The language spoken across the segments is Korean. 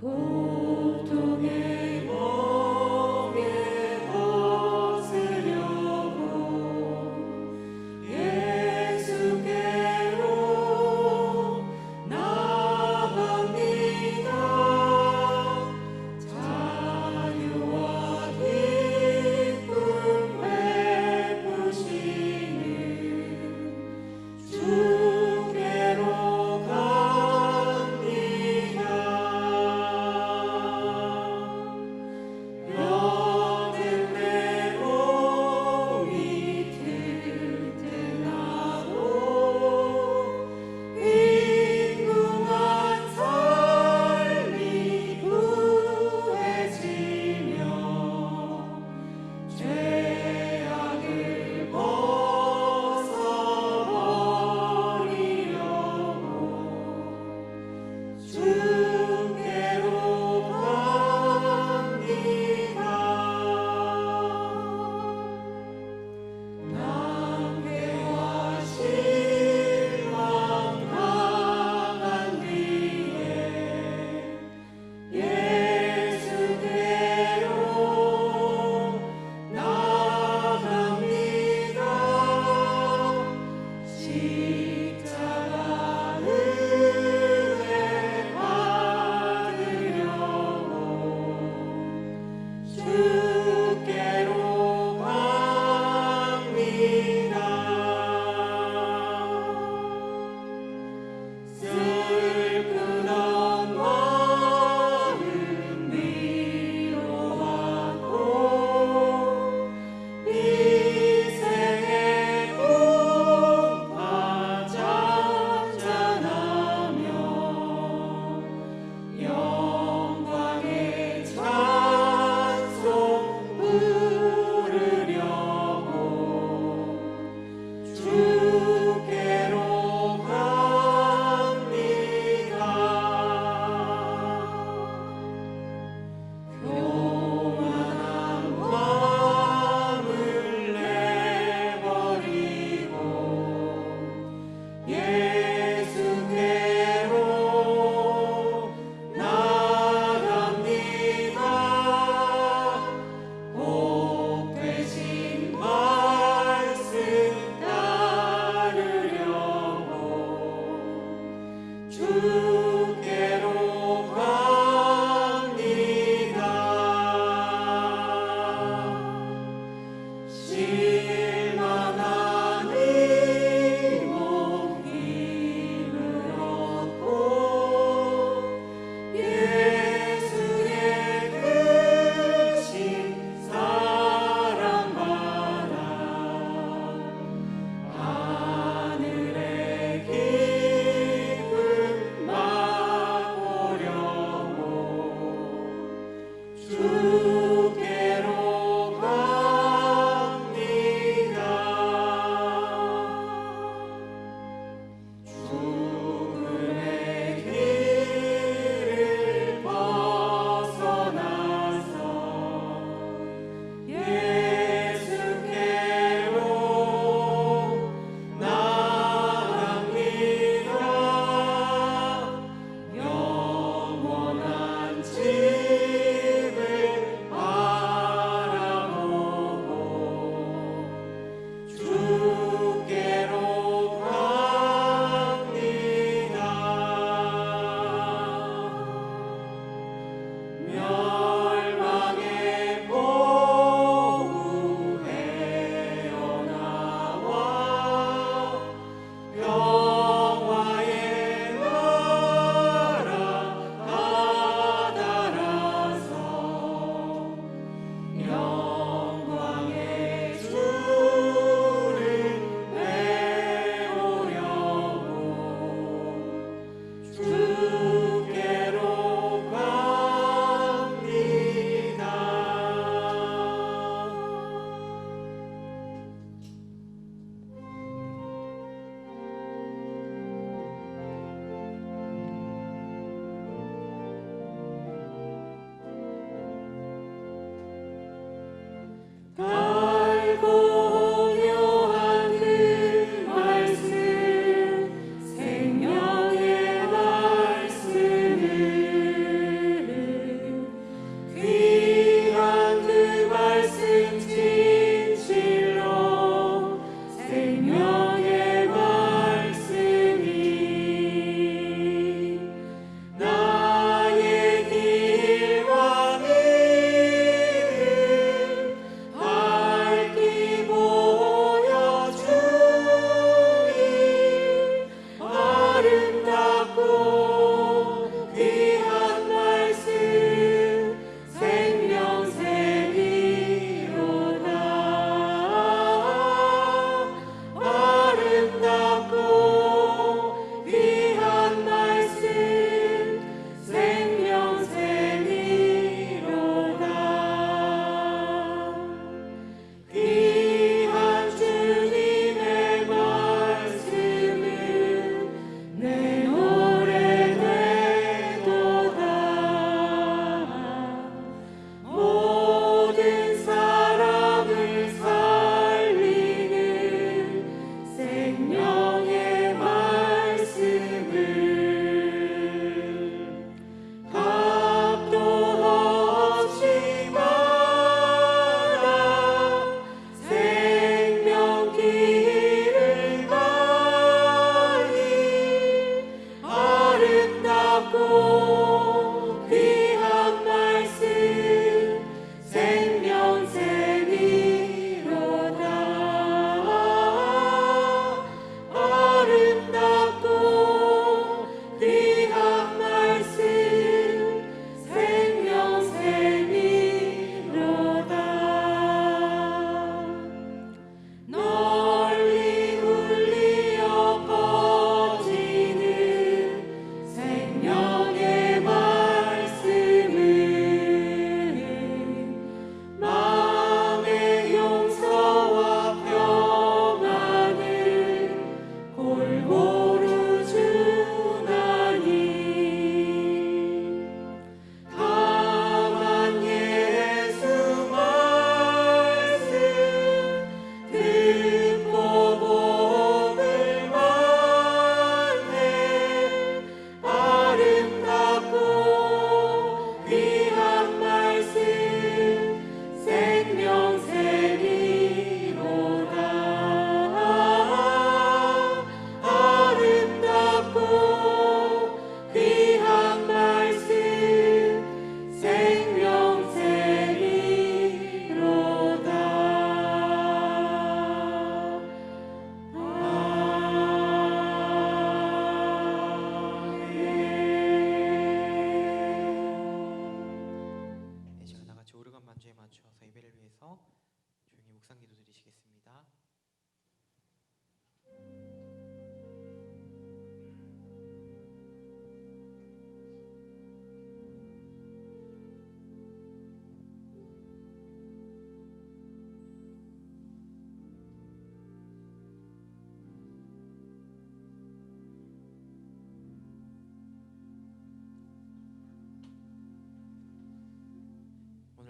고통의 멍에 벗으려고 예수께로 나갑니다. 자유와 기쁨 베푸시는 주께로 갑니다.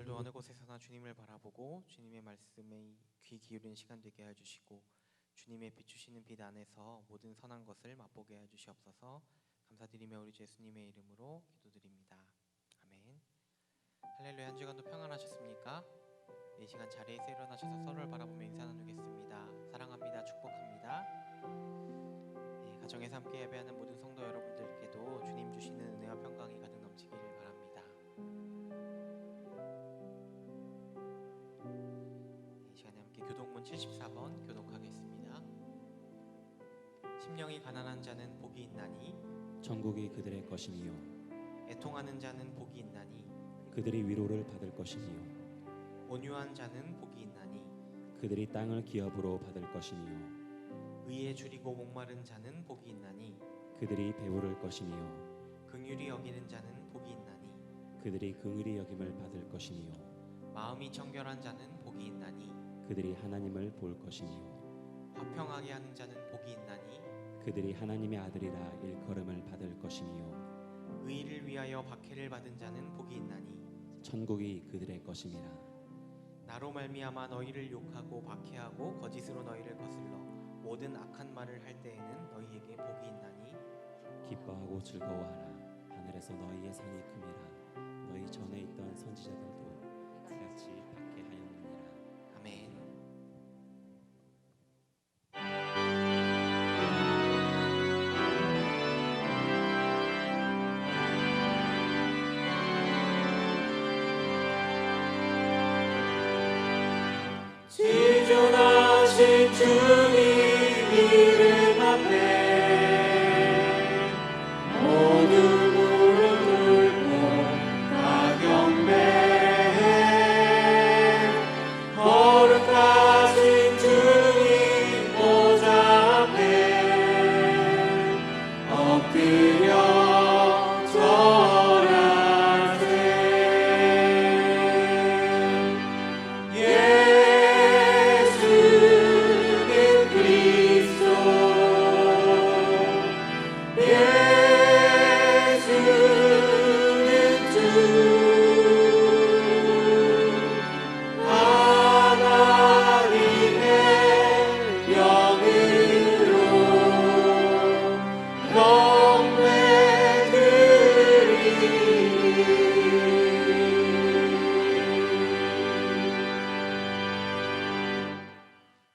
오늘도 어느 곳에서나 주님을 바라보고 주님의 말씀에 귀 기울이는 시간 되게 해주시고 주님의 비추시는 빛 안에서 모든 선한 것을 맛보게 해주시옵소서. 감사드리며 우리 주 예수님의 이름으로 기도드립니다. 아멘. 할렐루야. 한 주간도 평안하셨습니까? 이 시간 자리에서 일어나셔서 서로를 바라보며 인사 나누겠습니다. 사랑합니다. 축복합니다. 가정에서 함께 예배하는 모든 성도 여러분들께도 주님 주시는 은혜와 평강이 가득 넘치기를 바랍니다. 이 시간에 함께 교독문 74번 교독하겠습니다. 심령이 가난한 자는 복이 있나니 천국이 그들의 것이니요 애통하는 자는 복이 있나니 그들이 위로를 받을 것이니요 온유한 자는 복이 있나니 그들이 땅을 기업으로 받을 것이니요 의에 줄이고 목마른 자는 복이 있나니 그들이 배부를 것이니요 긍휼히 여기는 자는 복이 있나니 그들이 긍휼히 여김을 받을 것이니요 마음이 청결한 자는 복이 있나니 그들이 하나님을 볼 것이니요 화평하게 하는 자는 복이 있나니 그들이 하나님의 아들이라 일컬음을 받을 것이니요 의를 위하여 박해를 받은 자는 복이 있나니 천국이 그들의 것임이라. 나로 말미암아 너희를 욕하고 박해하고 거짓으로 너희를 거슬러 모든 악한 말을 할 때에는 너희에게 복이 있나니 기뻐하고 즐거워하라. 하늘에서 너희의 상이 큼이라. 너희 전에 있던 선지자들도 같이 박해하였느니라. 아멘. 지존하신 주님 이름 앞에 모두 무릎 꿇고 다 경배해. 거룩하신 주님 보좌 앞에 엎드려 절하세.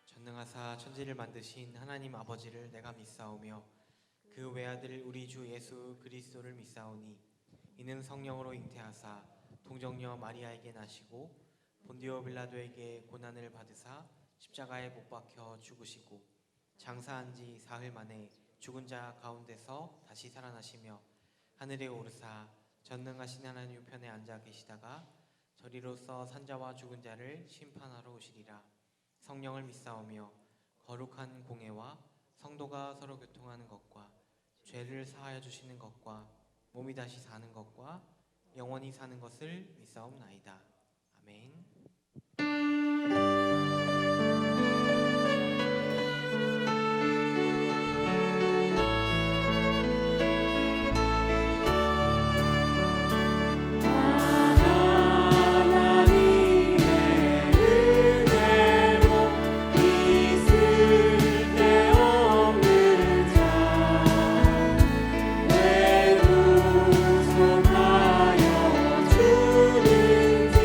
전능하사 천지를 만드신 하나님 아버지를 내가 믿사오며 그 외아들 우리 주 예수 그리스도를 믿사오니 이는 성령으로 잉태하사 동정녀 마리아에게 나시고 본디오 빌라도에게 고난을 받으사 십자가에 못 박혀 죽으시고 장사한 지 사흘 만에 죽은 자 가운데서 다시 살아나시며 하늘에 오르사 전능하신 하나님 우편에 앉아 계시다가 저리로서 산자와 죽은 자를 심판하러 오시리라. 성령을 믿사오며 거룩한 공회와 성도가 서로 교통하는 것과 죄를 사하여 주시는 것과 몸이 다시 사는 것과 영원히 사는 것을 믿사옵나이다. 아멘. 왜 구속하여 주는지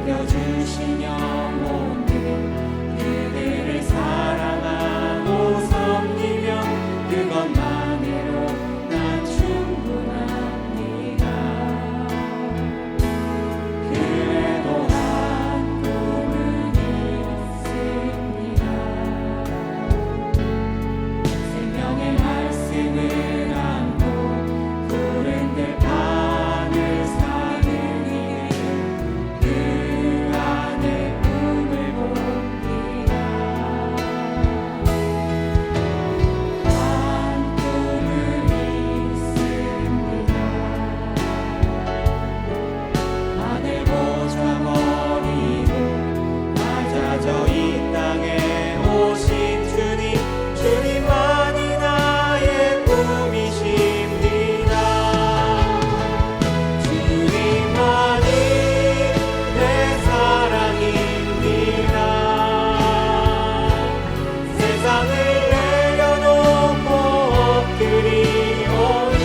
높여주신 영혼들 그들을 사랑하고 섬기며 그것만으로 난 충분합니다. 그래도 한 꿈은 있습니다. 생명의 말씀을 안고 푸른 들판을 사는 이는 그 안에 꿈을 봅니다. 한 꿈은 있습니다. 하늘 보좌 버리고 낮아져 이 땅에 오신 주님, 주님만이 나의 꿈이십니다. 주님만이 내 사랑입니다. 세상을 내려놓고 엎드리오니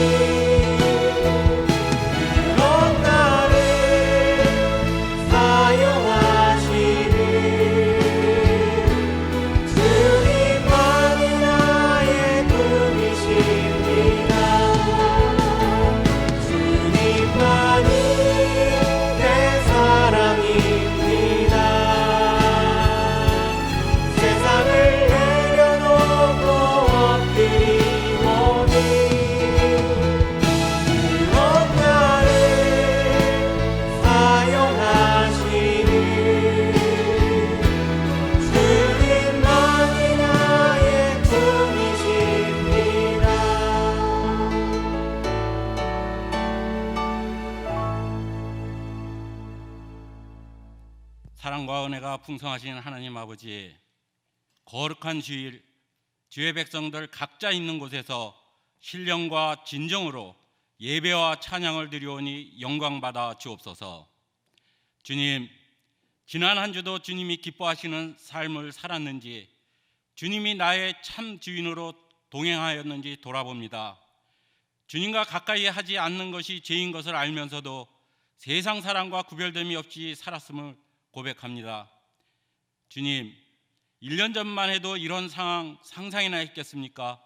그런 나를 사용하시는 주님만이 나의 꿈이십니다. 주님만이 내 사랑입니다. 세상을 내려놓고 엎드리오니 그런 나를 사용하시는 주님만이 나의 꿈이십니다. 사랑과 은혜가 풍성하신 하나님 아버지, 거룩한 주일, 주의 백성들 각자 있는 곳에서 신령과 진정으로 예배와 찬양을 드리오니 영광받아 주옵소서. 주님, 지난 한 주도 주님이 기뻐하시는 삶을 살았는지, 주님이 나의 참 주인으로 동행하였는지 돌아봅니다. 주님과 가까이 하지 않는 것이 죄인 것을 알면서도 세상 사람과 구별됨이 없이 살았음을 고백합니다. 주님, 1년 전만 해도 이런 상황 상상이나 했겠습니까?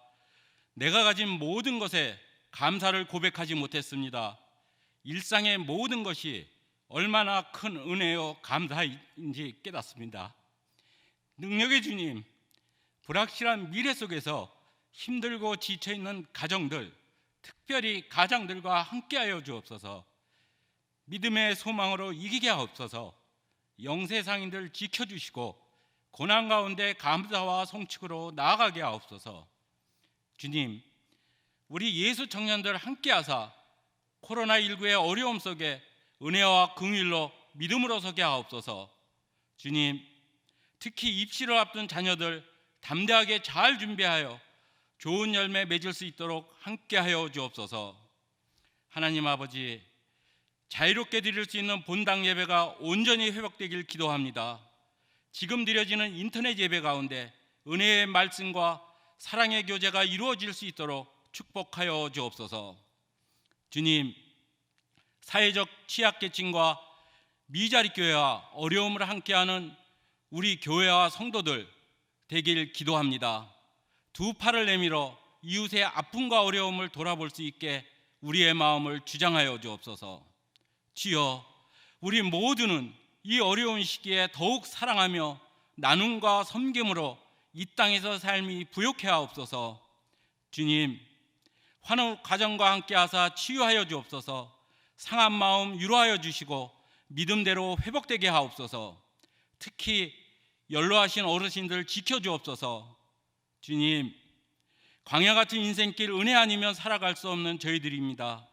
내가 가진 모든 것에 감사를 고백하지 못했습니다. 일상의 모든 것이 얼마나 큰 은혜요 감사인지 깨닫습니다. 능력의 주님, 불확실한 미래 속에서 힘들고 지쳐있는 가정들, 특별히 가장들과 함께하여 주옵소서. 믿음의 소망으로 이기게 하옵소서. 영세상인들 지켜주시고 고난 가운데 감사와 성축으로 나아가게 하옵소서. 주님, 우리 예수 청년들 함께하사 코로나19의 어려움 속에 은혜와 긍휼로 믿음으로 서게 하옵소서. 주님, 특히 입시를 앞둔 자녀들 담대하게 잘 준비하여 좋은 열매 맺을 수 있도록 함께하여 주옵소서. 하나님 아버지, 자유롭게 드릴 수 있는 본당 예배가 온전히 회복되길 기도합니다. 지금 드려지는 인터넷 예배 가운데 은혜의 말씀과 사랑의 교제가 이루어질 수 있도록 축복하여 주옵소서. 주님, 사회적 취약계층과 미자리 교회와 어려움을 함께하는 우리 교회와 성도들 되길 기도합니다. 두 팔을 내밀어 이웃의 아픔과 어려움을 돌아볼 수 있게 우리의 마음을 주장하여 주옵소서. 주여, 우리 모두는 이 어려운 시기에 더욱 사랑하며 나눔과 섬김으로 이 땅에서 삶이 부욕해 하옵소서. 주님, 환우 가정과 함께 하사 치유하여 주옵소서. 상한 마음 위로하여 주시고 믿음대로 회복되게 하옵소서. 특히 연로하신 어르신들 지켜주옵소서. 주님, 광야 같은 인생길 은혜 아니면 살아갈 수 없는 저희들입니다.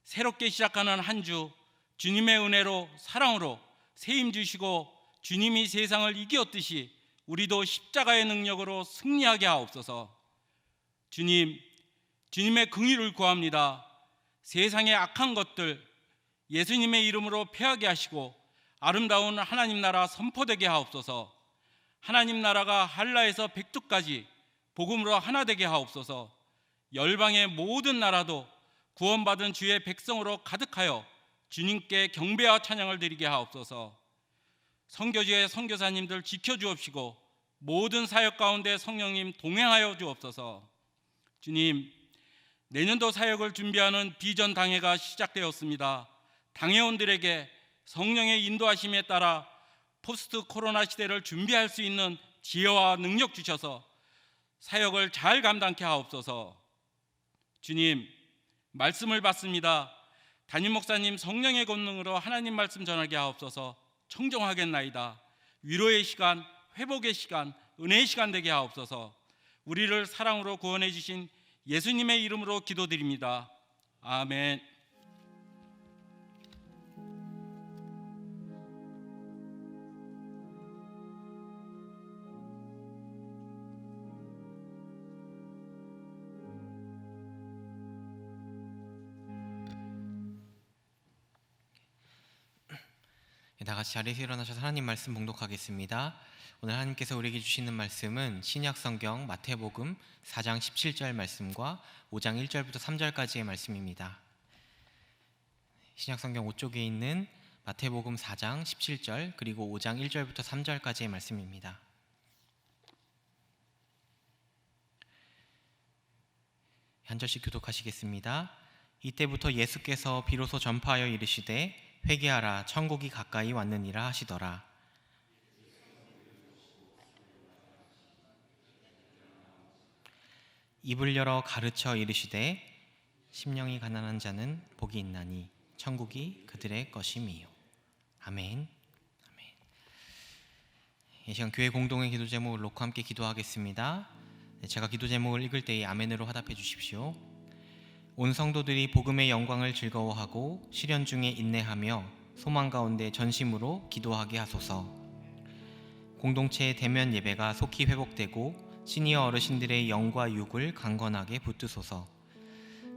새롭게 시작하는 한 주 주님의 은혜로 사랑으로 세임 주시고 주님이 세상을 이기었듯이 우리도 십자가의 능력으로 승리하게 하옵소서. 주님, 주님의 긍휼을 구합니다. 세상의 악한 것들 예수님의 이름으로 패하게 하시고 아름다운 하나님 나라 선포되게 하옵소서. 하나님 나라가 한라에서 백두까지 복음으로 하나 되게 하옵소서. 열방의 모든 나라도 구원받은 주의 백성으로 가득하여 주님께 경배와 찬양을 드리게 하옵소서. 선교지의 선교사님들 지켜주옵시고 모든 사역 가운데 성령님 동행하여 주옵소서. 주님, 내년도 사역을 준비하는 비전 당회가 시작되었습니다. 당회원들에게 성령의 인도하심에 따라 포스트 코로나 시대를 준비할 수 있는 지혜와 능력 주셔서 사역을 잘 감당케 하옵소서. 주님, 말씀을 받습니다. 담임 목사님 성령의 권능으로 하나님 말씀 전하게 하옵소서. 청정하겠나이다. 위로의 시간, 회복의 시간, 은혜의 시간 되게 하옵소서. 우리를 사랑으로 구원해 주신 예수님의 이름으로 기도드립니다. 아멘. 다 같이 자리에서 일어나셔서 하나님 말씀 봉독하겠습니다. 오늘 하나님께서 우리에게 주시는 말씀은 신약 성경 마태복음 4장 17절 말씀과 5장 1절부터 3절까지의 말씀입니다. 신약 성경 5쪽에 있는 마태복음 4장 17절 그리고 5장 1절부터 3절까지의 말씀입니다. 한 절씩 교독하시겠습니다. 이때부터 예수께서 비로소 전파하여 이르시되 회개하라, 천국이 가까이 왔느니라 하시더라. 입을 열어 가르쳐 이르시되 심령이 가난한 자는 복이 있나니 천국이 그들의 것임이요. 아멘. 아멘. 이 시간 교회 공동의 기도 제목을 놓고 함께 기도하겠습니다. 제가 기도 제목을 읽을 때에 아멘으로 화답해 주십시오. 온 성도들이 복음의 영광을 즐거워하고 시련 중에 인내하며 소망 가운데 전심으로 기도하게 하소서. 공동체의 대면 예배가 속히 회복되고 시니어 어르신들의 영과 육을 강건하게 붙드소서.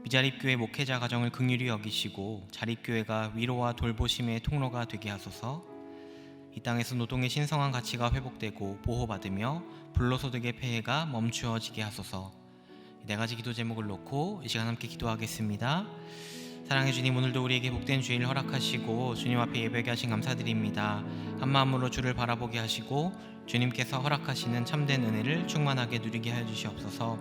미자립교회 목회자 가정을 긍휼히 여기시고 자립교회가 위로와 돌보심의 통로가 되게 하소서. 이 땅에서 노동의 신성한 가치가 회복되고 보호받으며 불로소득의 폐해가 멈추어지게 하소서. 네 가지 기도 제목을 놓고 이 시간 함께 기도하겠습니다. 사랑해 주님, 오늘도 우리에게 복된 주일을 허락하시고 주님 앞에 예배하게 하신 감사드립니다. 한마음으로 주를 바라보게 하시고 주님께서 허락하시는 참된 은혜를 충만하게 누리게 하여 주시옵소서.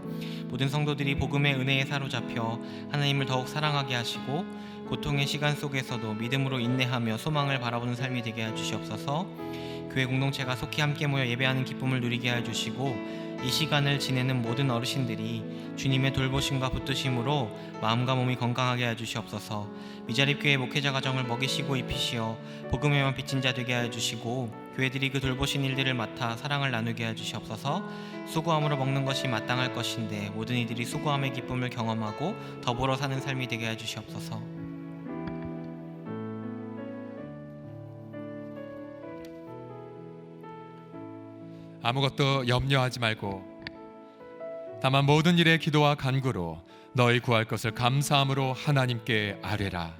모든 성도들이 복음의 은혜에 사로잡혀 하나님을 더욱 사랑하게 하시고 고통의 시간 속에서도 믿음으로 인내하며 소망을 바라보는 삶이 되게 하여 주시옵소서. 교회 공동체가 속히 함께 모여 예배하는 기쁨을 누리게 하여 주시고 이 시간을 지내는 모든 어르신들이 주님의 돌보심과 붙드심으로 마음과 몸이 건강하게 하여 주시옵소서. 미자립교회 목회자 가정을 먹이시고 입히시어 복음에만 빚진 자 되게 하여 주시고 교회들이 그 돌보신 일들을 맡아 사랑을 나누게 하여 주시옵소서. 수고함으로 먹는 것이 마땅할 것인데 모든 이들이 수고함의 기쁨을 경험하고 더불어 사는 삶이 되게 하여 주시옵소서. 아무것도 염려하지 말고 다만 모든 일에 기도와 간구로 너희 구할 것을 감사함으로 하나님께 아뢰라.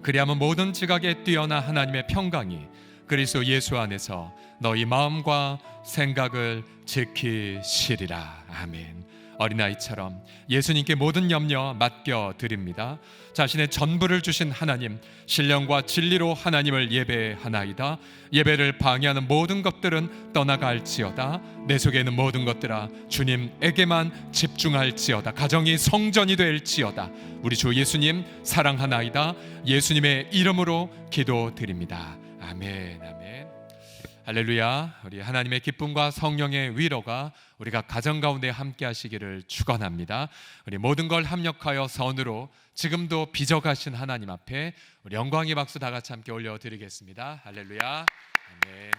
그리하면 모든 지각에 뛰어나 하나님의 평강이 그리스도 예수 안에서 너희 마음과 생각을 지키시리라. 아멘. 어린아이처럼 예수님께 모든 염려 맡겨드립니다. 자신의 전부를 주신 하나님, 신령과 진리로 하나님을 예배하나이다. 예배를 방해하는 모든 것들은 떠나갈지어다. 내 속에 있는 모든 것들아 주님에게만 집중할지어다. 가정이 성전이 될지어다. 우리 주 예수님 사랑하나이다. 예수님의 이름으로 기도드립니다. 아멘. 아멘. 할렐루야. 우리 하나님의 기쁨과 성령의 위로가 우리가 가정 가운데 함께 하시기를 축원합니다. 우리 모든 걸 합력하여 선으로 지금도 빚어가신 하나님 앞에 우리 영광의 박수 다 같이 함께 올려드리겠습니다. 할렐루야. 아멘.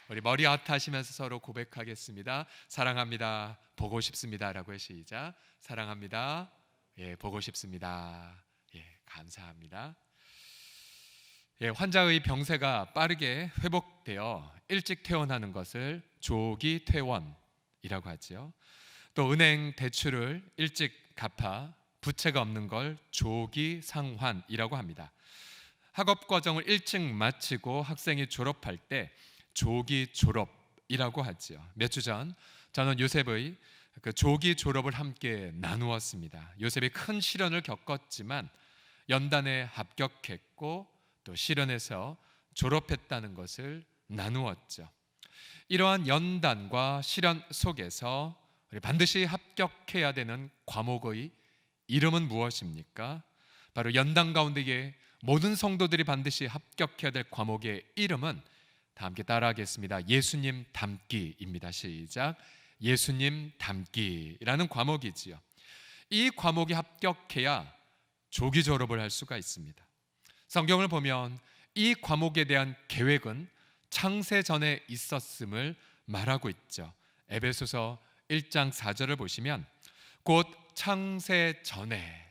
우리 머리 핫하시면서 서로 고백하겠습니다. 사랑합니다. 보고 싶습니다. 라고 해 시작. 사랑합니다. 예, 보고 싶습니다. 예, 감사합니다. 예, 환자의 병세가 빠르게 회복되어 일찍 퇴원하는 것을 조기 퇴원이라고 하지요. 또 은행 대출을 일찍 갚아 부채가 없는 걸 조기 상환이라고 합니다. 학업 과정을 일찍 마치고 학생이 졸업할 때 조기 졸업이라고 하지요. 몇 주 전 저는 요셉의 그 조기 졸업을 함께 나누었습니다. 요셉이 큰 시련을 겪었지만 연단에 합격했고 또 시련에서 졸업했다는 것을 나누었죠. 이러한 연단과 시련 속에서 우리 반드시 합격해야 되는 과목의 이름은 무엇입니까? 바로 연단 가운데에 모든 성도들이 반드시 합격해야 될 과목의 이름은 다 함께 따라하겠습니다. 예수님 닮기입니다. 시작. 예수님 닮기라는 과목이지요. 이 과목이 합격해야 조기 졸업을 할 수가 있습니다. 성경을 보면 이 과목에 대한 계획은 창세 전에 있었음을 말하고 있죠. 에베소서 1장 4절을 보시면 곧 창세 전에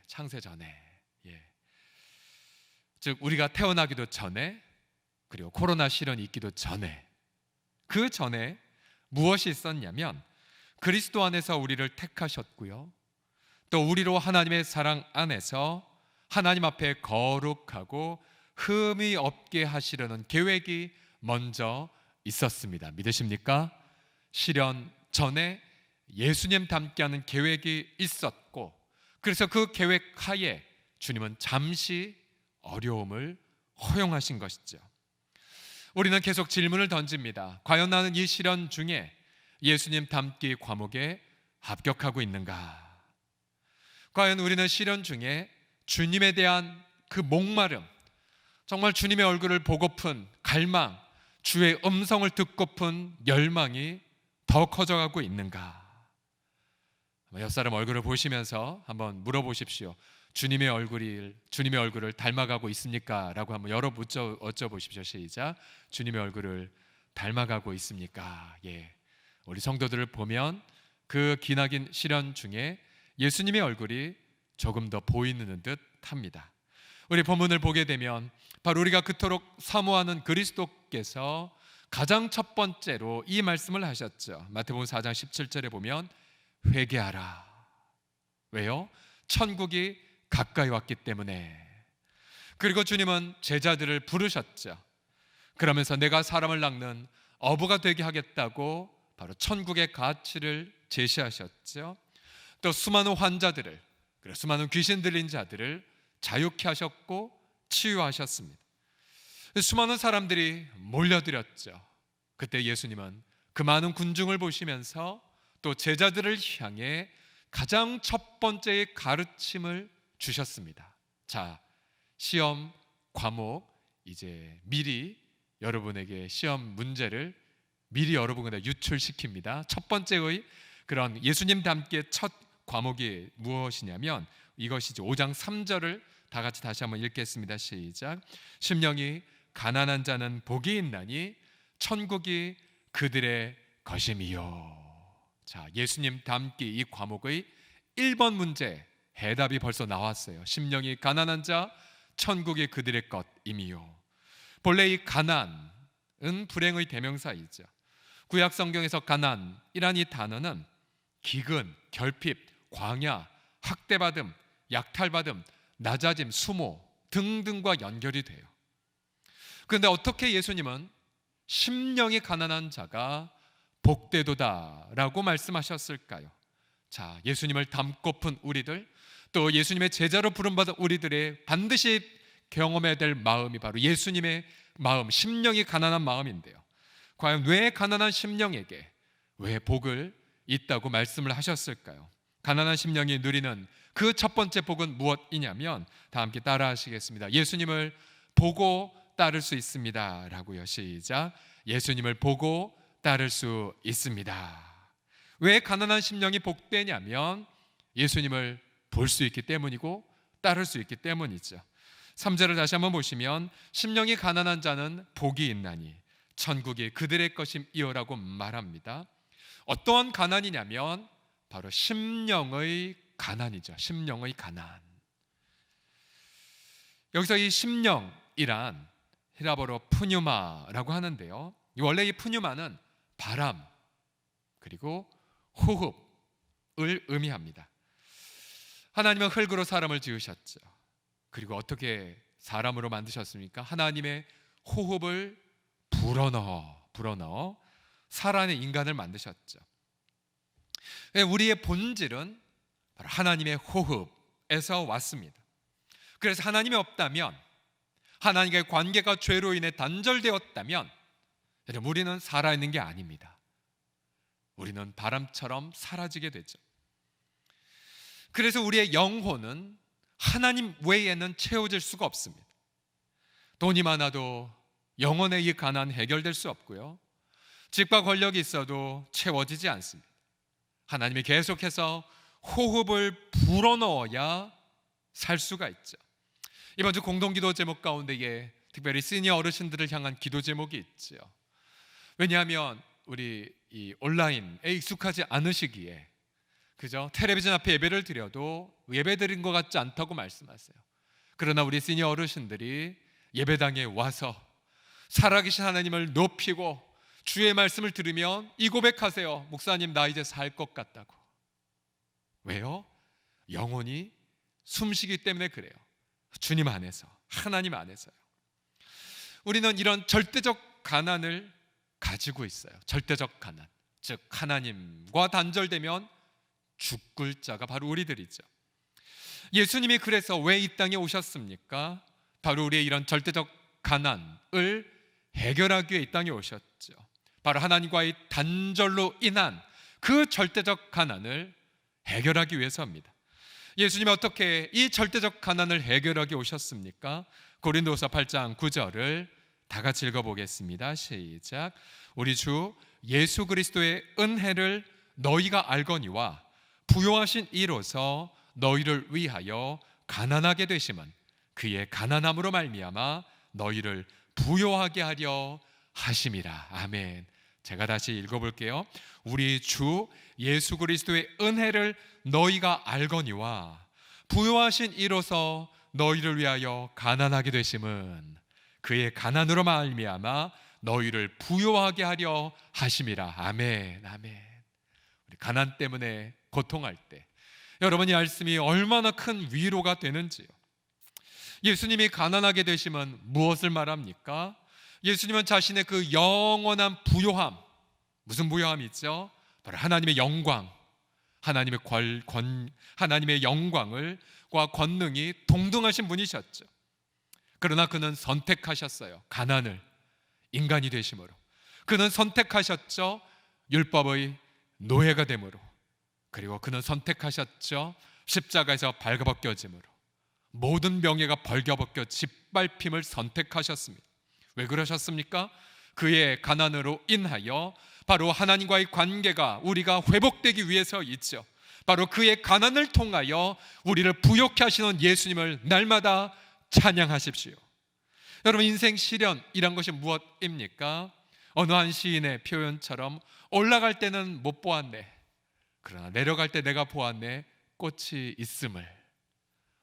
즉 우리가 태어나기도 전에 그리고 코로나 시련이 있기도 전에 그 전에 무엇이 있었냐면 그리스도 안에서 우리를 택하셨고요. 또 우리로 하나님의 사랑 안에서 하나님 앞에 거룩하고 흠이 없게 하시려는 계획이 먼저 있었습니다. 믿으십니까? 시련 전에 예수님 닮게 하는 계획이 있었고 그래서 그 계획 하에 주님은 잠시 어려움을 허용하신 것이죠. 우리는 계속 질문을 던집니다. 과연 나는 이 시련 중에 예수님 닮기 과목에 합격하고 있는가? 과연 우리는 시련 중에 주님에 대한 그 목마름, 정말 주님의 얼굴을 보고픈 갈망, 주의 음성을 듣고픈 열망이 더 커져가고 있는가? 옆 사람 얼굴을 보시면서 한번 물어보십시오. 주님의 얼굴을 닮아가고 있습니까? 라고 한번 여쭤보십시오. 시작. 주님의 얼굴을 닮아가고 있습니까? 예. 우리 성도들을 보면 그 기나긴 시련 중에 예수님의 얼굴이 조금 더 보이는 듯 합니다. 우리 본문을 보게 되면 바로 우리가 그토록 사모하는 그리스도께서 가장 첫 번째로 이 말씀을 하셨죠. 마태복음 4장 17절에 보면 회개하라. 왜요? 천국이 가까이 왔기 때문에. 그리고 주님은 제자들을 부르셨죠. 그러면서 내가 사람을 낚는 어부가 되게 하겠다고 바로 천국의 가치를 제시하셨죠. 또 수많은 환자들을, 수많은 귀신 들린 자들을 자유케 하셨고 치유하셨습니다. 수많은 사람들이 몰려들었죠. 그때 예수님은 그 많은 군중을 보시면서 또 제자들을 향해 가장 첫 번째의 가르침을 주셨습니다. 자, 시험 과목 이제 미리 여러분에게 시험 문제를 미리 여러분에게 유출시킵니다. 첫 번째의 그런 예수님 닮기의 첫 과목이 무엇이냐면 이것이죠. 5장 3절을 다 같이 다시 한번 읽겠습니다. 시작. 심령이 가난한 자는 복이 있나니 천국이 그들의 것임이요. 자, 예수님 닮기 이 과목의 1번 문제 해답이 벌써 나왔어요. 심령이 가난한 자 천국이 그들의 것임이요. 본래 이 가난은 불행의 대명사이죠. 구약 성경에서 가난이란 이 단어는 기근, 결핍, 광야, 학대받음, 약탈받음, 낮아짐, 수모 등등과 연결이 돼요. 그런데 어떻게 예수님은 심령이 가난한 자가 복되도다라고 말씀하셨을까요? 자, 예수님을 닮고픈 우리들, 또 예수님의 제자로 부름받은 우리들의 반드시 경험해야 될 마음이 바로 예수님의 마음, 심령이 가난한 마음인데요. 과연 왜 가난한 심령에게 왜 복을 있다고 말씀을 하셨을까요? 가난한 심령이 누리는 그 첫 번째 복은 무엇이냐면 다 함께 따라 하시겠습니다. 예수님을 보고 따를 수 있습니다 라고요. 시작. 예수님을 보고 따를 수 있습니다. 왜 가난한 심령이 복되냐면 예수님을 볼 수 있기 때문이고 따를 수 있기 때문이죠. 3절을 다시 한번 보시면 심령이 가난한 자는 복이 있나니 천국이 그들의 것임이요라고 말합니다. 어떠한 가난이냐면 바로 심령의 가난이죠. 심령의 가난. 여기서 이 심령이란 히라보로 푸뉴마라고 하는데요. 원래 이 푸뉴마는 바람 그리고 호흡을 의미합니다. 하나님은 흙으로 사람을 지으셨죠. 그리고 어떻게 사람으로 만드셨습니까? 하나님의 호흡을 불어넣어 살아있는 인간을 만드셨죠. 우리의 본질은 바로 하나님의 호흡에서 왔습니다. 그래서 하나님이 없다면 하나님과의 관계가 죄로 인해 단절되었다면 여러분, 우리는 살아있는 게 아닙니다. 우리는 바람처럼 사라지게 되죠. 그래서 우리의 영혼은 하나님 외에는 채워질 수가 없습니다. 돈이 많아도 영혼의 이 가난 해결될 수 없고요, 집과 권력이 있어도 채워지지 않습니다. 하나님이 계속해서 호흡을 불어넣어야 살 수가 있죠. 이번 주 공동기도 제목 가운데에 특별히 시니어 어르신들을 향한 기도 제목이 있죠. 왜냐하면 우리 이 온라인에 익숙하지 않으시기에, 그죠? 텔레비전 앞에 예배를 드려도 예배 드린 것 같지 않다고 말씀하세요. 그러나 우리 시니어 어르신들이 예배당에 와서 살아계신 하나님을 높이고 주의 말씀을 들으면 이 고백하세요. 목사님, 나 이제 살 것 같다고. 왜요? 영혼이 숨쉬기 때문에 그래요. 주님 안에서, 하나님 안에서요. 우리는 이런 절대적 가난을 가지고 있어요. 절대적 가난, 즉 하나님과 단절되면 죽을 자가 바로 우리들이죠. 예수님이 그래서 왜 이 땅에 오셨습니까? 바로 우리의 이런 절대적 가난을 해결하기 위해 이 땅에 오셨죠. 바로 하나님과의 단절로 인한 그 절대적 가난을 해결하기 위해서입니다. 예수님이 어떻게 이 절대적 가난을 해결하기 오셨습니까? 고린도서 8장 9절을 다 같이 읽어보겠습니다. 시작. 우리 주 예수 그리스도의 은혜를 너희가 알거니와 부요하신 이로서 너희를 위하여 가난하게 되심은 그의 가난함으로 말미암아 너희를 부요하게 하려 하심이라. 아멘. 제가 다시 읽어볼게요. 우리 주 예수 그리스도의 은혜를 너희가 알거니와 부요하신 이로서 너희를 위하여 가난하게 되심은 그의 가난으로 말미암아 너희를 부요하게 하려 하심이라. 아멘. 아멘. 우리 가난 때문에 고통할 때 여러분, 이 말씀이 얼마나 큰 위로가 되는지요. 예수님이 가난하게 되심은 무엇을 말합니까? 예수님은 자신의 그 영원한 부요함, 무슨 부요함이 있죠? 바로 하나님의 영광, 하나님의 영광과 권능이 동등하신 분이셨죠. 그러나 그는 선택하셨어요. 가난을, 인간이 되심으로. 그는 선택하셨죠. 율법의 노예가 됨으로. 그리고 그는 선택하셨죠. 십자가에서 발가벗겨짐으로. 모든 명예가 벌겨벗겨 짓밟힘을 선택하셨습니다. 왜 그러셨습니까? 그의 가난으로 인하여 바로 하나님과의 관계가 우리가 회복되기 위해서 있죠. 바로 그의 가난을 통하여 우리를 부요케 하시는 예수님을 날마다 찬양하십시오. 여러분, 인생 시련이란 것이 무엇입니까? 어느 한 시인의 표현처럼 올라갈 때는 못 보았네, 그러나 내려갈 때 내가 보았네, 꽃이 있음을.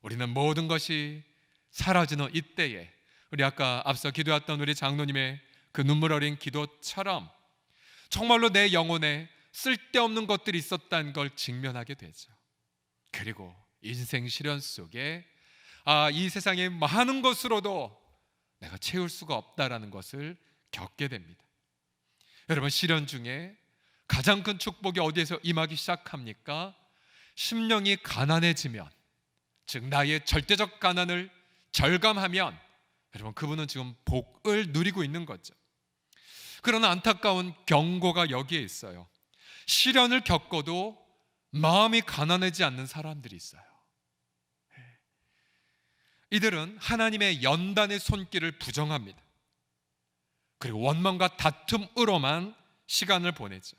우리는 모든 것이 사라지는 이때에 우리 아까 앞서 기도했던 우리 장로님의 그 눈물 어린 기도처럼 정말로 내 영혼에 쓸데없는 것들이 있었다는 걸 직면하게 되죠. 그리고 인생 시련 속에 이 세상의 많은 것으로도 내가 채울 수가 없다라는 것을 겪게 됩니다. 여러분, 시련 중에 가장 큰 축복이 어디에서 임하기 시작합니까? 심령이 가난해지면, 즉 나의 절대적 가난을 절감하면 여러분, 그분은 지금 복을 누리고 있는 거죠. 그러나 안타까운 경고가 여기에 있어요. 시련을 겪어도 마음이 가난하지 않는 사람들이 있어요. 이들은 하나님의 연단의 손길을 부정합니다. 그리고 원망과 다툼으로만 시간을 보내죠.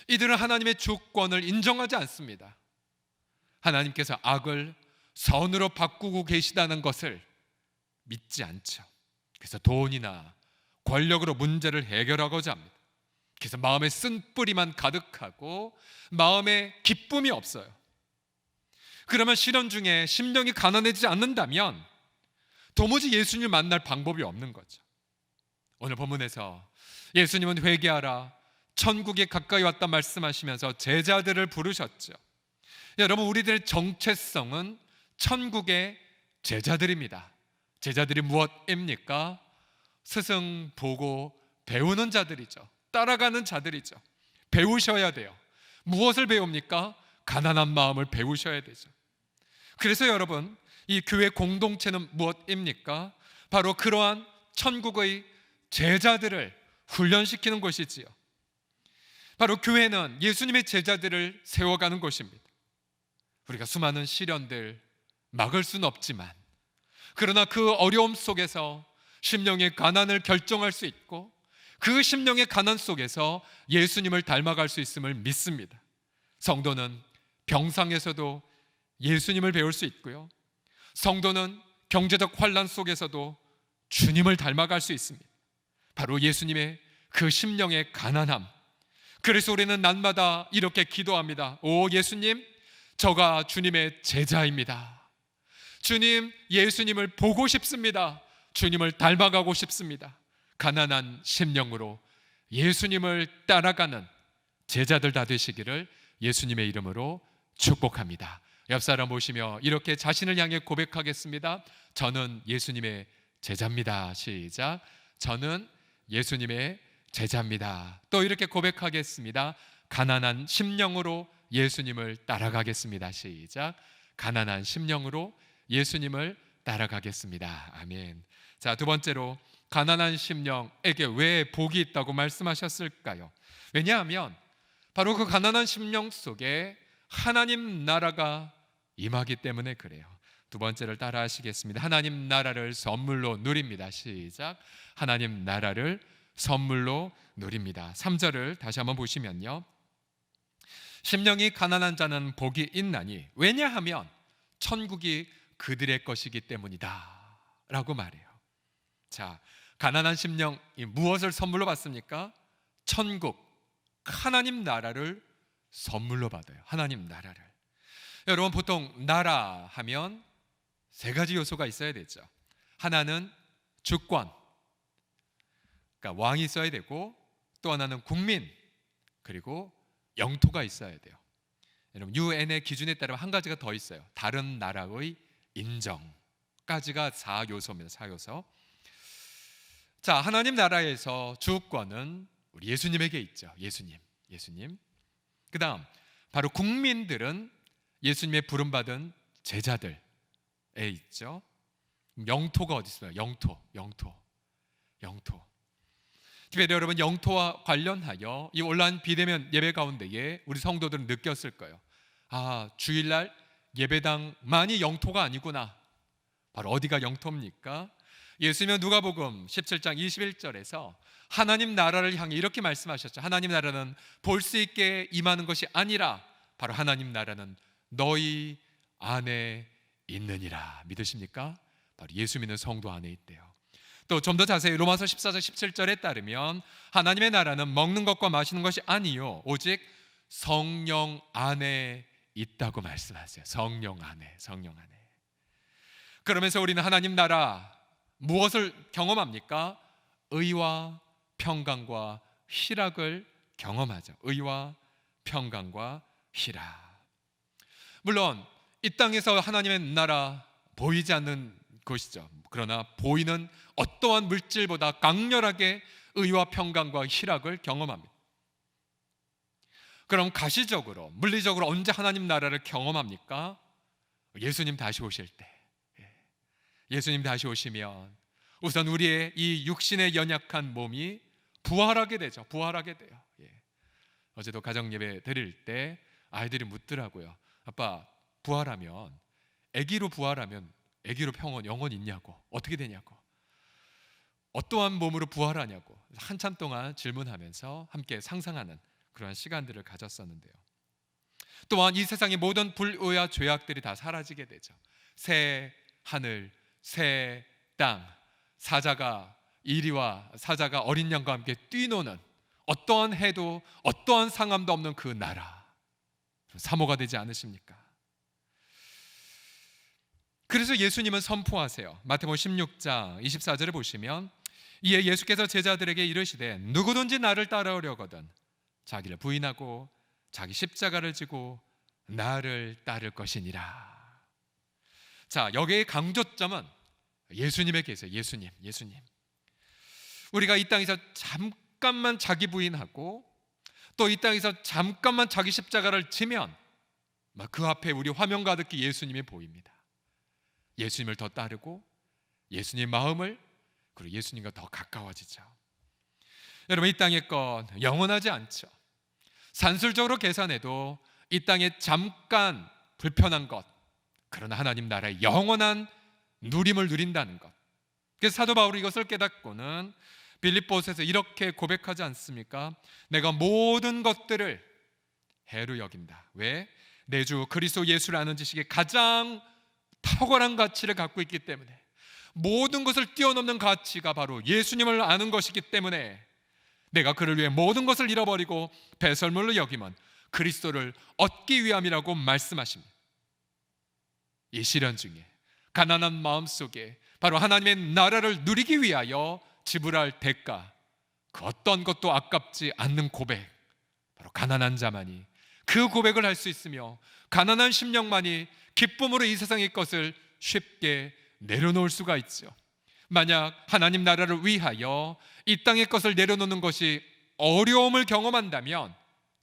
이들은 하나님의 주권을 인정하지 않습니다. 하나님께서 악을 선으로 바꾸고 계시다는 것을 믿지 않죠. 그래서 돈이나 권력으로 문제를 해결하고자 합니다. 그래서 마음에 쓴뿌리만 가득하고 마음에 기쁨이 없어요. 그러면 시련 중에 심령이 가난해지지 않는다면 도무지 예수님을 만날 방법이 없는 거죠. 오늘 본문에서 예수님은 회개하라, 천국에 가까이 왔다 말씀하시면서 제자들을 부르셨죠. 여러분, 우리들의 정체성은 천국의 제자들입니다. 제자들이 무엇입니까? 스승 보고 배우는 자들이죠. 따라가는 자들이죠. 배우셔야 돼요. 무엇을 배웁니까? 가난한 마음을 배우셔야 되죠. 그래서 여러분, 이 교회 공동체는 무엇입니까? 바로 그러한 천국의 제자들을 훈련시키는 곳이지요. 바로 교회는 예수님의 제자들을 세워가는 곳입니다. 우리가 수많은 시련들 막을 수는 없지만, 그러나 그 어려움 속에서 심령의 가난을 결정할 수 있고, 그 심령의 가난 속에서 예수님을 닮아갈 수 있음을 믿습니다. 성도는 병상에서도 예수님을 배울 수 있고요, 성도는 경제적 환난 속에서도 주님을 닮아갈 수 있습니다. 바로 예수님의 그 심령의 가난함. 그래서 우리는 날마다 이렇게 기도합니다. 오 예수님, 저가 주님의 제자입니다. 주님, 예수님을 보고 싶습니다. 주님을 닮아가고 싶습니다. 가난한 심령으로 예수님을 따라가는 제자들 다 되시기를 예수님의 이름으로 축복합니다. 옆 사람 보시며 이렇게 자신을 향해 고백하겠습니다. 저는 예수님의 제자입니다. 시작. 저는 예수님의 제자입니다. 또 이렇게 고백하겠습니다. 가난한 심령으로 예수님을 따라가겠습니다. 시작. 가난한 심령으로 예수님을 따라가겠습니다. 아멘. 자, 두 번째로 가난한 심령에게 왜 복이 있다고 말씀하셨을까요? 왜냐하면 바로 그 가난한 심령 속에 하나님 나라가 임하기 때문에 그래요. 두 번째를 따라 하시겠습니다. 하나님 나라를 선물로 누립니다. 시작. 하나님 나라를 선물로 누립니다. 3절을 다시 한번 보시면요, 심령이 가난한 자는 복이 있나니 왜냐하면 천국이 그들의 것이기 때문이다 라고 말해요. 자, 가난한 심령이 무엇을 선물로 받습니까? 천국, 하나님 나라를 선물로 받아요. 하나님 나라를. 여러분, 보통 나라 하면 세 가지 요소가 있어야 되죠. 하나는 주권, 그러니까 왕이 있어야 되고, 또 하나는 국민, 그리고 영토가 있어야 돼요. 여러분, UN의 기준에 따르면 한 가지가 더 있어요. 다른 나라의 인정까지가 4요소입니다. 4요소. 자, 하나님 나라에서 주권은 우리 예수님에게 있죠. 예수님. 그 다음 바로 국민들은 예수님의 부름받은 제자들에 있죠. 영토가 어디 있어요? 영토. 특별히 여러분, 영토와 관련하여 이 온라인 비대면 예배 가운데에 우리 성도들은 느꼈을 거예요. 아, 주일날 예배당만이 영토가 아니구나. 바로 어디가 영토입니까? 예수님은 누가복음 17장 21절에서 하나님 나라를 향해 이렇게 말씀하셨죠. 하나님 나라는 볼 수 있게 임하는 것이 아니라 바로 하나님 나라는 너희 안에 있느니라. 믿으십니까? 바로 예수 믿는 성도 안에 있대요. 또 좀 더 자세히 로마서 14장 17절에 따르면 하나님의 나라는 먹는 것과 마시는 것이 아니요 오직 성령 안에 있다고 말씀하세요. 성령 안에. 그러면서 우리는 하나님 나라 무엇을 경험합니까? 의와 평강과 희락을 경험하죠. 의와 평강과 희락. 물론 이 땅에서 하나님의 나라 보이지 않는 것이죠. 그러나 보이는 어떠한 물질보다 강렬하게 의와 평강과 희락을 경험합니다. 그럼 가시적으로, 물리적으로 언제 하나님 나라를 경험합니까? 예수님 다시 오실 때. 예수님 다시 오시면 우선 우리의 이 육신의 연약한 몸이 부활하게 되죠. 부활하게 돼요. 어제도 가정예배 드릴 때 아이들이 묻더라고요. 아빠, 부활하면, 아기로 부활하면 아기로 영혼 있냐고, 어떻게 되냐고, 어떠한 몸으로 부활하냐고 한참 동안 질문하면서 함께 상상하는 그러한 시간들을 가졌었는데요. 또한 이 세상의 모든 불의와 죄악들이 다 사라지게 되죠. 새 하늘, 새 땅, 사자가 어린 양과 함께 뛰노는, 어떠한 해도 어떠한 상함도 없는 그 나라, 사모가 되지 않으십니까? 그래서 예수님은 선포하세요. 마태복음 16장 24절을 보시면 이에 예수께서 제자들에게 이르시되 누구든지 나를 따라오려거든 자기를 부인하고 자기 십자가를 지고 나를 따를 것이니라. 자, 여기의 강조점은 예수님에게 있어요. 예수님. 우리가 이 땅에서 잠깐만 자기 부인하고 또 이 땅에서 잠깐만 자기 십자가를 지면 그 앞에 우리 화면 가득히 예수님이 보입니다. 예수님을 더 따르고 예수님 마음을 그리고 예수님과 더 가까워지죠. 여러분, 이 땅의 것 영원하지 않죠. 산술적으로 계산해도 이 땅에 잠깐 불편한 것, 그러나 하나님 나라의 영원한 누림을 누린다는 것. 그래서 사도 바울이 이것을 깨닫고는 빌립보서에서 이렇게 고백하지 않습니까? 내가 모든 것들을 해로 여긴다. 왜? 내 주 그리스도 예수를 아는 지식이 가장 탁월한 가치를 갖고 있기 때문에, 모든 것을 뛰어넘는 가치가 바로 예수님을 아는 것이기 때문에 내가 그를 위해 모든 것을 잃어버리고 배설물로 여기면 그리스도를 얻기 위함이라고 말씀하십니다. 이 시련 중에 가난한 마음 속에 바로 하나님의 나라를 누리기 위하여 지불할 대가, 그 어떤 것도 아깝지 않는 고백, 바로 가난한 자만이 그 고백을 할 수 있으며 가난한 심령만이 기쁨으로 이 세상의 것을 쉽게 내려놓을 수가 있죠. 만약 하나님 나라를 위하여 이 땅의 것을 내려놓는 것이 어려움을 경험한다면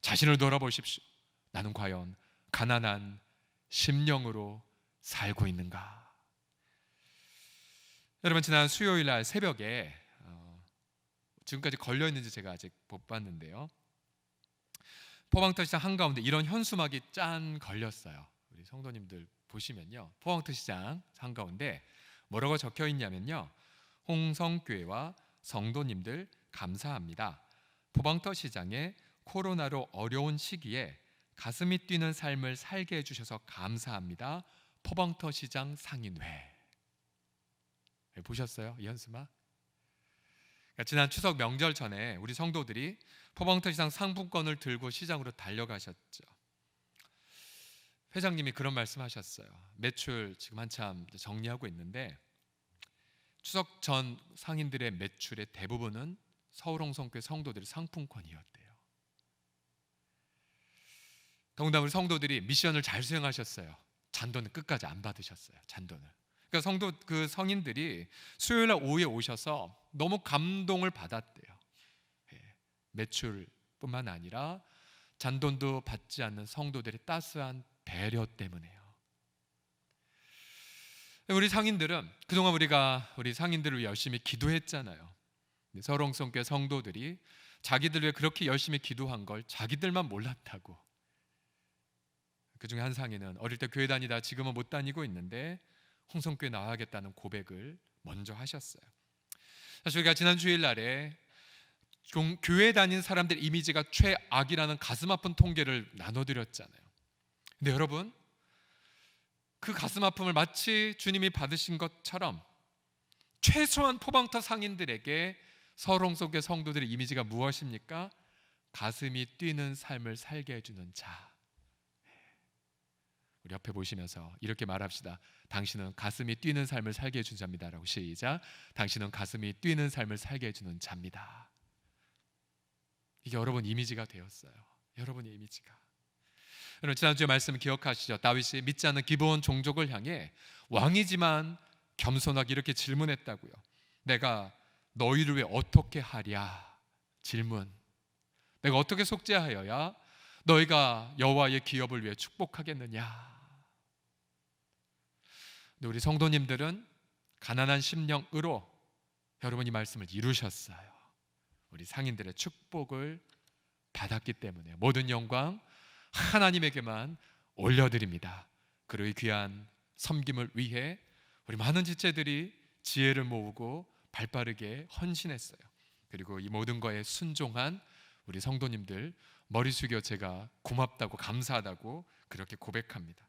자신을 돌아보십시오. 나는 과연 가난한 심령으로 살고 있는가? 여러분, 지난 수요일 날 새벽에 지금까지 걸려있는지 제가 아직 못 봤는데요, 포항터시장 한가운데 이런 현수막이 짠 걸렸어요. 우리 성도님들 보시면요, 포항터시장 한가운데 뭐라고 적혀 있냐면요, 홍성교회와 성도님들 감사합니다. 포항터시장에 코로나로 어려운 시기에 가슴이 뛰는 삶을 살게 해주셔서 감사합니다. 포항터시장 상인회. 보셨어요? 이 현수막? 지난 추석 명절 전에 우리 성도들이 포항터시장 상품권을 들고 시장으로 달려가셨죠. 회장님이 그런 말씀하셨어요. 매출 지금 한참 정리하고 있는데 추석 전 상인들의 매출의 대부분은 서울홍성교회 성도들의 상품권이었대요. 더군다나 우리 성도들이 미션을 잘 수행하셨어요. 잔돈은 끝까지 안 받으셨어요. 잔돈을. 그러니까 성도 그 성인들이 수요일 날 오후에 오셔서 너무 감동을 받았대요. 매출뿐만 아니라 잔돈도 받지 않는 성도들의 따스한 배려 때문에요. 우리 상인들은 그동안 우리 상인들을 열심히 기도했잖아요. 서울홍성교회 성도들이 자기들 왜 그렇게 열심히 기도한 걸 자기들만 몰랐다고. 그 중에 한 상인은 어릴 때 교회 다니다 지금은 못 다니고 있는데 홍성교회 나와야겠다는 고백을 먼저 하셨어요. 사실 우리가 지난 주일날에 교회 다니는 사람들 이미지가 최악이라는 가슴 아픈 통계를 나눠드렸잖아요. 근데 여러분, 그 가슴 아픔을 마치 주님이 받으신 것처럼 최소한 포항터 상인들에게 서울홍성교회 성도들의 이미지가 무엇입니까? 가슴이 뛰는 삶을 살게 해주는 자. 우리 옆에 보시면서 이렇게 말합시다. 당신은 가슴이 뛰는 삶을 살게 해준 자입니다. 라고 시작. 당신은 가슴이 뛰는 삶을 살게 해주는 자입니다. 이게 여러분 이미지가 되었어요. 여러분의 이미지가. 여러분, 지난주에 말씀 기억하시죠? 다윗이 믿지 않는 기브온 종족을 향해 왕이지만 겸손하게 이렇게 질문했다고요. 내가 너희를 위해 어떻게 하랴? 질문. 내가 어떻게 속죄하여야 너희가 여호와의 기업을 위해 축복하겠느냐? 근데 우리 성도님들은 가난한 심령으로 여러분이 말씀을 이루셨어요. 우리 상인들의 축복을 받았기 때문에 모든 영광 하나님에게만 올려드립니다. 그리고 이 귀한 섬김을 위해 우리 많은 지체들이 지혜를 모으고 발빠르게 헌신했어요. 그리고 이 모든 거에 순종한 우리 성도님들 머리 숙여 제가 고맙다고 감사하다고 그렇게 고백합니다.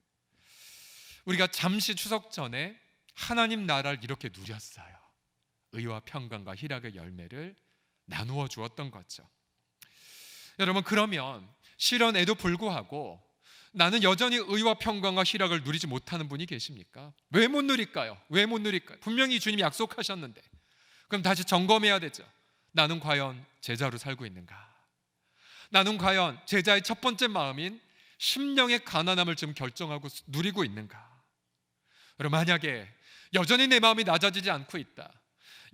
우리가 잠시 추석 전에 하나님 나라를 이렇게 누렸어요. 의와 평강과 희락의 열매를 나누어 주었던 거죠. 여러분, 그러면 시련에도 불구하고 나는 여전히 의와 평강과 희락을 누리지 못하는 분이 계십니까? 왜 못 누릴까요? 왜 못 누릴까요? 분명히 주님이 약속하셨는데. 그럼 다시 점검해야 되죠. 나는 과연 제자로 살고 있는가? 나는 과연 제자의 첫 번째 마음인 심령의 가난함을 지금 결정하고 누리고 있는가? 여러분, 만약에 여전히 내 마음이 낮아지지 않고 있다,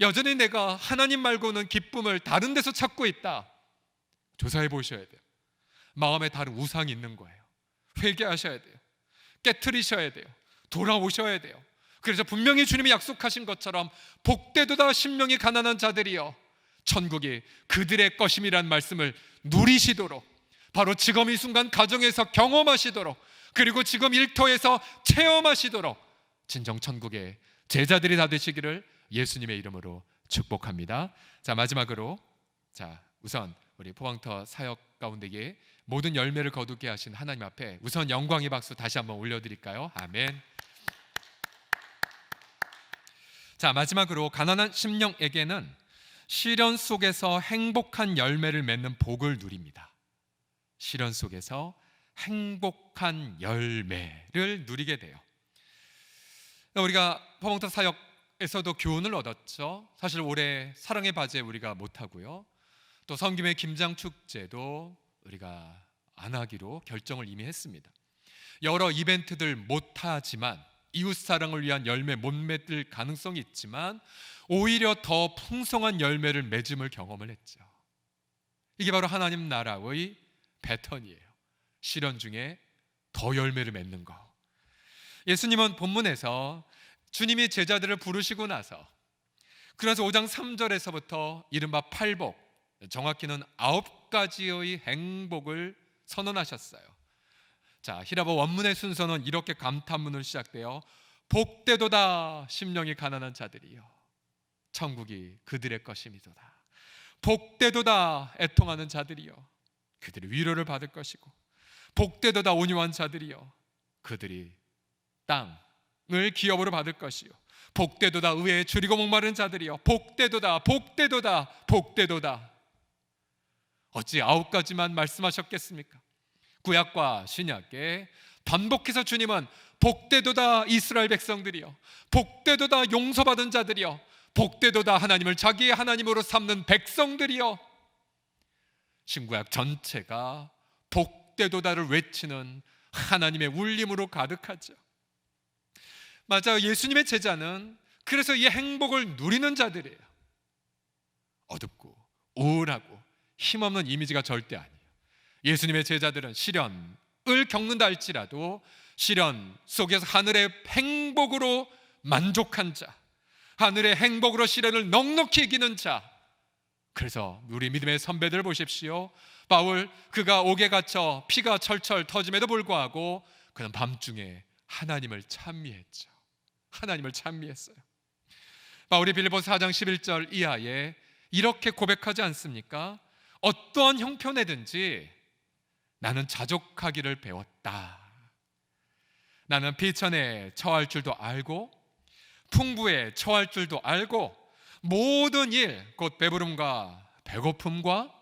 여전히 내가 하나님 말고는 기쁨을 다른 데서 찾고 있다, 조사해 보셔야 돼요. 마음에 다른 우상이 있는 거예요. 회개하셔야 돼요. 깨트리셔야 돼요. 돌아오셔야 돼요. 그래서 분명히 주님이 약속하신 것처럼 복되도다 심령이 가난한 자들이여 천국이 그들의 것임이란 말씀을 누리시도록, 바로 지금 이 순간 가정에서 경험하시도록, 그리고 지금 일터에서 체험하시도록 진정 천국의 제자들이 다 되시기를 예수님의 이름으로 축복합니다. 자, 마지막으로 우선 우리 포항터 사역 가운데에 모든 열매를 거두게 하신 하나님 앞에 우선 영광의 박수 다시 한번 올려드릴까요? 아멘. 자, 마지막으로 가난한 심령에게는 시련 속에서 행복한 열매를 맺는 복을 누립니다. 시련 속에서 행복한 열매를 누리게 돼요. 우리가 포항터 사역에서도 교훈을 얻었죠. 사실 올해 사랑의 바제 우리가 못하고요, 또 성김의 김장 축제도 우리가 안 하기로 결정을 이미 했습니다. 여러 이벤트들 못하지만, 이웃사랑을 위한 열매 못 맺을 가능성이 있지만 오히려 더 풍성한 열매를 맺음을 경험을 했죠. 이게 바로 하나님 나라의 패턴이에요. 시련 중에 더 열매를 맺는 거. 예수님은 본문에서 주님이 제자들을 부르시고 나서, 그래서 5장 3절에서부터 이른바 팔복, 정확히는 9가지의 행복을 선언하셨어요. 자, 히라보 원문의 순서는 이렇게 감탄문으로 시작돼요. 복되도다 심령이 가난한 자들이여 천국이 그들의 것임이도다. 복되도다 애통하는 자들이여 그들이 위로를 받을 것이고, 복되도다 온유한 자들이여 그들이 땅을 기업으로 받을 것이요, 복되도다 의에 줄이고 목마른 자들이여 복되도다 복되도다 복되도다. 어찌 9가지만 말씀하셨겠습니까? 구약과 신약에 반복해서 주님은 복되도다 이스라엘 백성들이여, 복되도다 용서받은 자들이여, 복되도다 하나님을 자기의 하나님으로 삼는 백성들이여, 신구약 전체가 복되도다를 외치는 하나님의 울림으로 가득하죠. 맞아요. 예수님의 제자는 그래서 이 행복을 누리는 자들이에요. 어둡고 우울하고 힘없는 이미지가 절대 아니에요. 예수님의 제자들은 시련을 겪는다 할지라도 시련 속에서 하늘의 행복으로 만족한 자, 하늘의 행복으로 시련을 넉넉히 이기는 자. 그래서 우리 믿음의 선배들 보십시오. 바울, 그가 옥에 갇혀 피가 철철 터짐에도 불구하고 그는 밤중에 하나님을 찬미했죠. 하나님을 찬미했어요. 바울이 빌립보서 4장 11절 이하에 이렇게 고백하지 않습니까? 어떠한 형편에든지 나는 자족하기를 배웠다. 나는 비천에 처할 줄도 알고 풍부에 처할 줄도 알고 모든 일, 곧 배부름과 배고픔과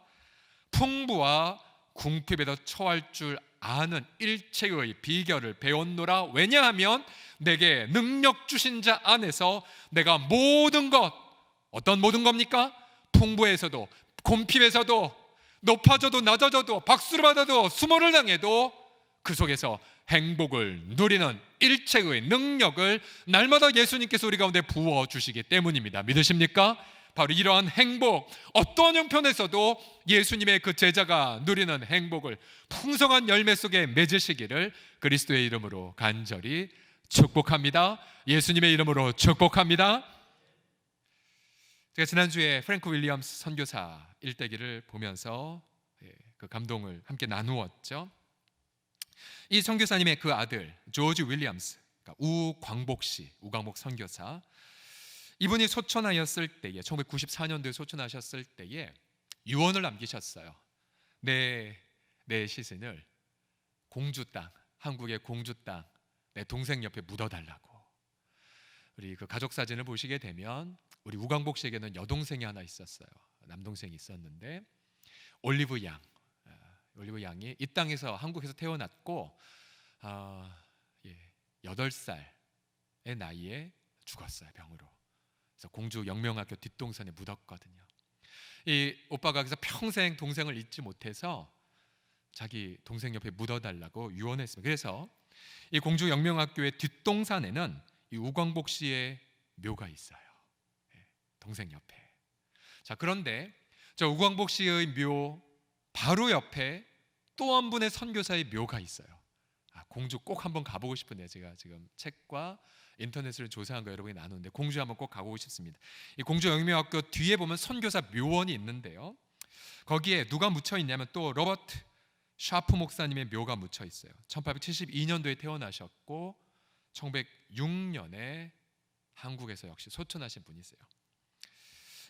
풍부와 궁핍에도 처할 줄 아는 일체의 비결을 배웠노라. 왜냐하면 내게 능력 주신 자 안에서 내가 모든 것, 어떤 모든 겁니까? 풍부에서도 곰핍에서도 높아져도 낮아져도 박수를 받아도 수모를 당해도 그 속에서 행복을 누리는 일체의 능력을 날마다 예수님께서 우리 가운데 부어주시기 때문입니다. 믿으십니까? 바로 이러한 행복, 어떠한 형편에서도 예수님의 그 제자가 누리는 행복을 풍성한 열매 속에 맺으시기를 그리스도의 이름으로 간절히 축복합니다. 예수님의 이름으로 축복합니다. 제가 지난주에 프랭크 윌리엄스 선교사 일대기를 보면서 그 감동을 함께 나누었죠. 이 선교사님의 그 아들 조지 윌리엄스, 그러니까 우광복 선교사, 이분이 소천하였을 때에 1994년도에 소천하셨을 때에 유언을 남기셨어요. 내 시신을 공주 땅, 한국의 공주 땅 내 동생 옆에 묻어달라고. 우리 그 가족 사진을 보시게 되면 우리 우광복 씨에게는 여동생이 하나 있었어요. 남동생이 있었는데 올리브 양이 이 땅에서 한국에서 태어났고 8살의 나이에 죽었어요, 병으로. 그래서 공주 영명학교 뒷동산에 묻었거든요. 이 오빠가 그래서 평생 동생을 잊지 못해서 자기 동생 옆에 묻어달라고 유언했습니다. 그래서 이 공주 영명학교의 뒷동산에는 이 우광복 씨의 묘가 있어요. 동생 옆에. 자, 그런데 저 우광복 씨의 묘 바로 옆에 또 한 분의 선교사의 묘가 있어요. 공주 꼭 한번 가보고 싶은데요. 제가 지금 책과 인터넷을 조사한 거 여러분이 나누는데 공주에 한번 꼭 가보고 싶습니다. 이 공주 영미학교 뒤에 보면 선교사 묘원이 있는데요. 거기에 누가 묻혀 있냐면 또 로버트 샤프 목사님의 묘가 묻혀 있어요. 1872년도에 태어나셨고 1906년에 한국에서 역시 소천하신 분이세요.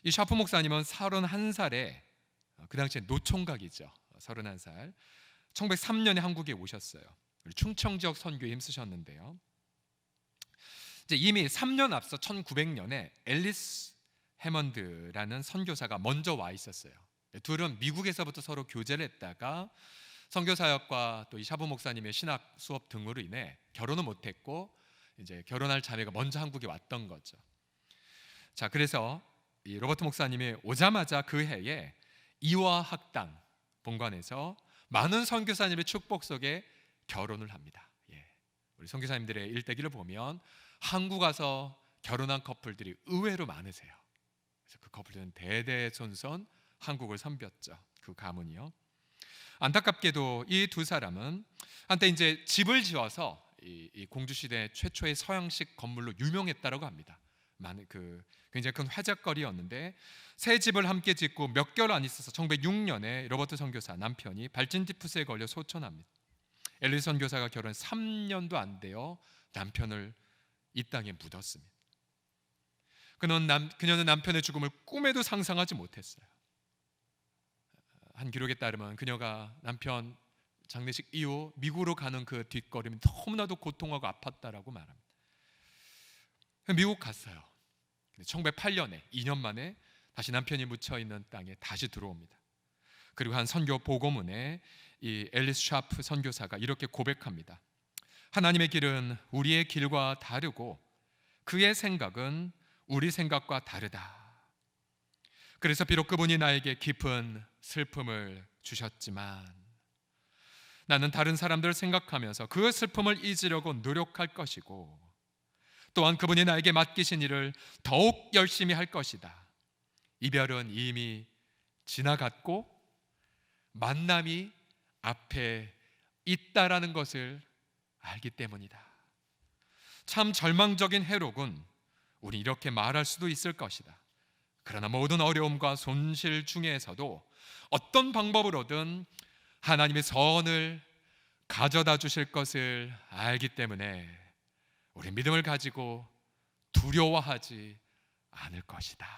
이 샤프 목사님은 31살에 그 당시에 노총각이죠. 31살. 1903년에 한국에 오셨어요. 충청 지역 선교에 힘쓰셨는데요. 이제 이미 3년 앞서 1900년에 앨리스 해먼드라는 선교사가 먼저 와 있었어요. 둘은 미국에서부터 서로 교제를 했다가 선교사역과 또 이 샤브 목사님의 신학 수업 등으로 인해 결혼은 못했고 이제 결혼할 자매가 먼저 한국에 왔던 거죠. 자, 그래서 이 로버트 목사님이 오자마자 그 해에 이화 학당 본관에서 많은 선교사님의 축복 속에 결혼을 합니다. 우리 선교사님들의 일대기를 보면 한국 와서 결혼한 커플들이 의외로 많으세요. 그래서 그 커플들은 대대손손 한국을 섬겼죠. 그 가문이요. 안타깝게도 이 두 사람은 한때 이제 집을 지어서 이 공주 시대 최초의 서양식 건물로 유명했다라고 합니다. 많은 굉장히 큰 화제거리였는데 새 집을 함께 짓고 몇 개월 안 있어서 1906년에 로버트 선교사 남편이 발진 티푸스에 걸려 소천합니다. 앨리스 선교사가 결혼 3년도 안 되어 남편을 이 땅에 묻었습니다. 그녀는 남편의 죽음을 꿈에도 상상하지 못했어요. 한 기록에 따르면 그녀가 남편 장례식 이후 미국으로 가는 그 뒷걸음이 너무나도 고통하고 아팠다라고 말합니다. 미국 갔어요. 1908년에 2년 만에 다시 남편이 묻혀 있는 땅에 다시 들어옵니다. 그리고 한 선교 보고문에 이 앨리스 샤프 선교사가 이렇게 고백합니다. 하나님의 길은 우리의 길과 다르고 그의 생각은 우리 생각과 다르다. 그래서 비록 그분이 나에게 깊은 슬픔을 주셨지만 나는 다른 사람들을 생각하면서 그 슬픔을 잊으려고 노력할 것이고 또한 그분이 나에게 맡기신 일을 더욱 열심히 할 것이다. 이별은 이미 지나갔고 만남이 앞에 있다라는 것을 알기 때문이다. 참 절망적인 해록은 우리 이렇게 말할 수도 있을 것이다. 그러나 모든 어려움과 손실 중에서도 어떤 방법으로든 하나님의 선을 가져다 주실 것을 알기 때문에 우리 믿음을 가지고 두려워하지 않을 것이다.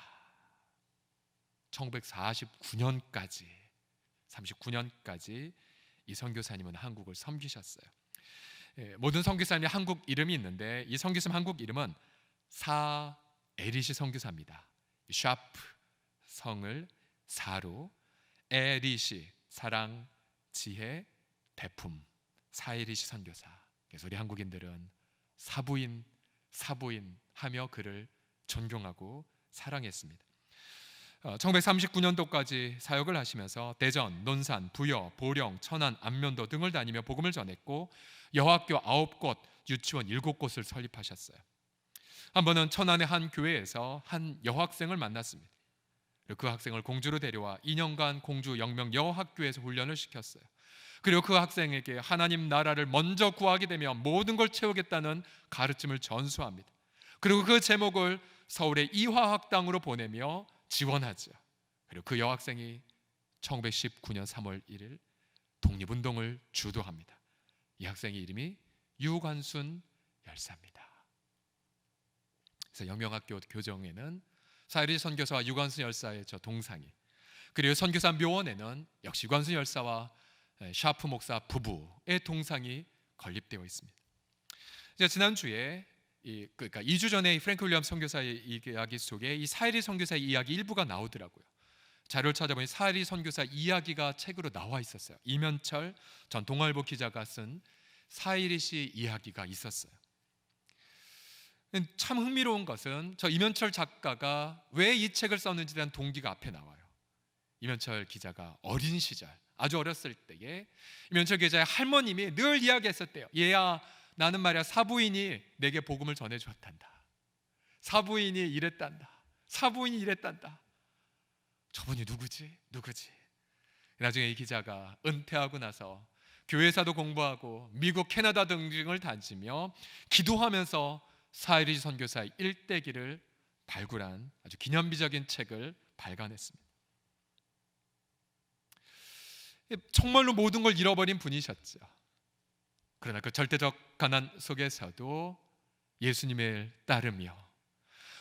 1939년까지 39년까지 이 선교사님은 한국을 섬기셨어요. 모든 선교사님이 한국 이름이 있는데 이 선교사님 한국 이름은 사에리시 선교사입니다. 샤프 성을 사로, 에리시 사랑, 지혜, 배품, 사에리시 선교사. 그래서 우리 한국인들은 사부인 하며 그를 존경하고 사랑했습니다. 1939년도까지 사역을 하시면서 대전, 논산, 부여, 보령, 천안, 안면도 등을 다니며 복음을 전했고 여학교 9곳, 유치원 7곳을 설립하셨어요. 한 번은 천안의 한 교회에서 한 여학생을 만났습니다. 그 학생을 공주로 데려와 2년간 공주 영명 여학교에서 훈련을 시켰어요. 그리고 그 학생에게 하나님 나라를 먼저 구하게 되면 모든 걸 채우겠다는 가르침을 전수합니다. 그리고 그 제목을 서울의 이화학당으로 보내며 지원하죠. 그리고 그 여학생이 1919년 3월 1일 독립운동을 주도합니다. 이 학생의 이름이 유관순 열사입니다. 그래서 영명학교 교정에는 사에리시 선교사와 유관순 열사의 저 동상이, 그리고 선교사 묘원에는 역시 유관순 열사와 샤프 목사 부부의 동상이 건립되어 있습니다. 제가 지난주에 그러니까 2주 전에 프랭크 윌리엄 선교사의 이야기 속에 이 사에리 선교사의 이야기 일부가 나오더라고요. 자료를 찾아보니 사에리 선교사 이야기가 책으로 나와 있었어요. 이면철 전 동아일보 기자가 쓴 사에리시 이야기가 있었어요. 참 흥미로운 것은 저 이면철 작가가 왜 이 책을 썼는지에 대한 동기가 앞에 나와요. 이면철 기자가 어린 시절, 아주 어렸을 때에 이면철 기자의 할머님이 늘 이야기했었대요. 얘야, 나는 말이야 사부인이 내게 복음을 전해주었단다. 사부인이 이랬단다. 사부인이 이랬단다. 저분이 누구지? 나중에 이 기자가 은퇴하고 나서 교회사도 공부하고 미국, 캐나다 등등을 다니며 기도하면서 사이리 선교사의 일대기를 발굴한 아주 기념비적인 책을 발간했습니다. 정말로 모든 걸 잃어버린 분이셨죠. 그러나 그 절대적 가난 속에서도 예수님을 따르며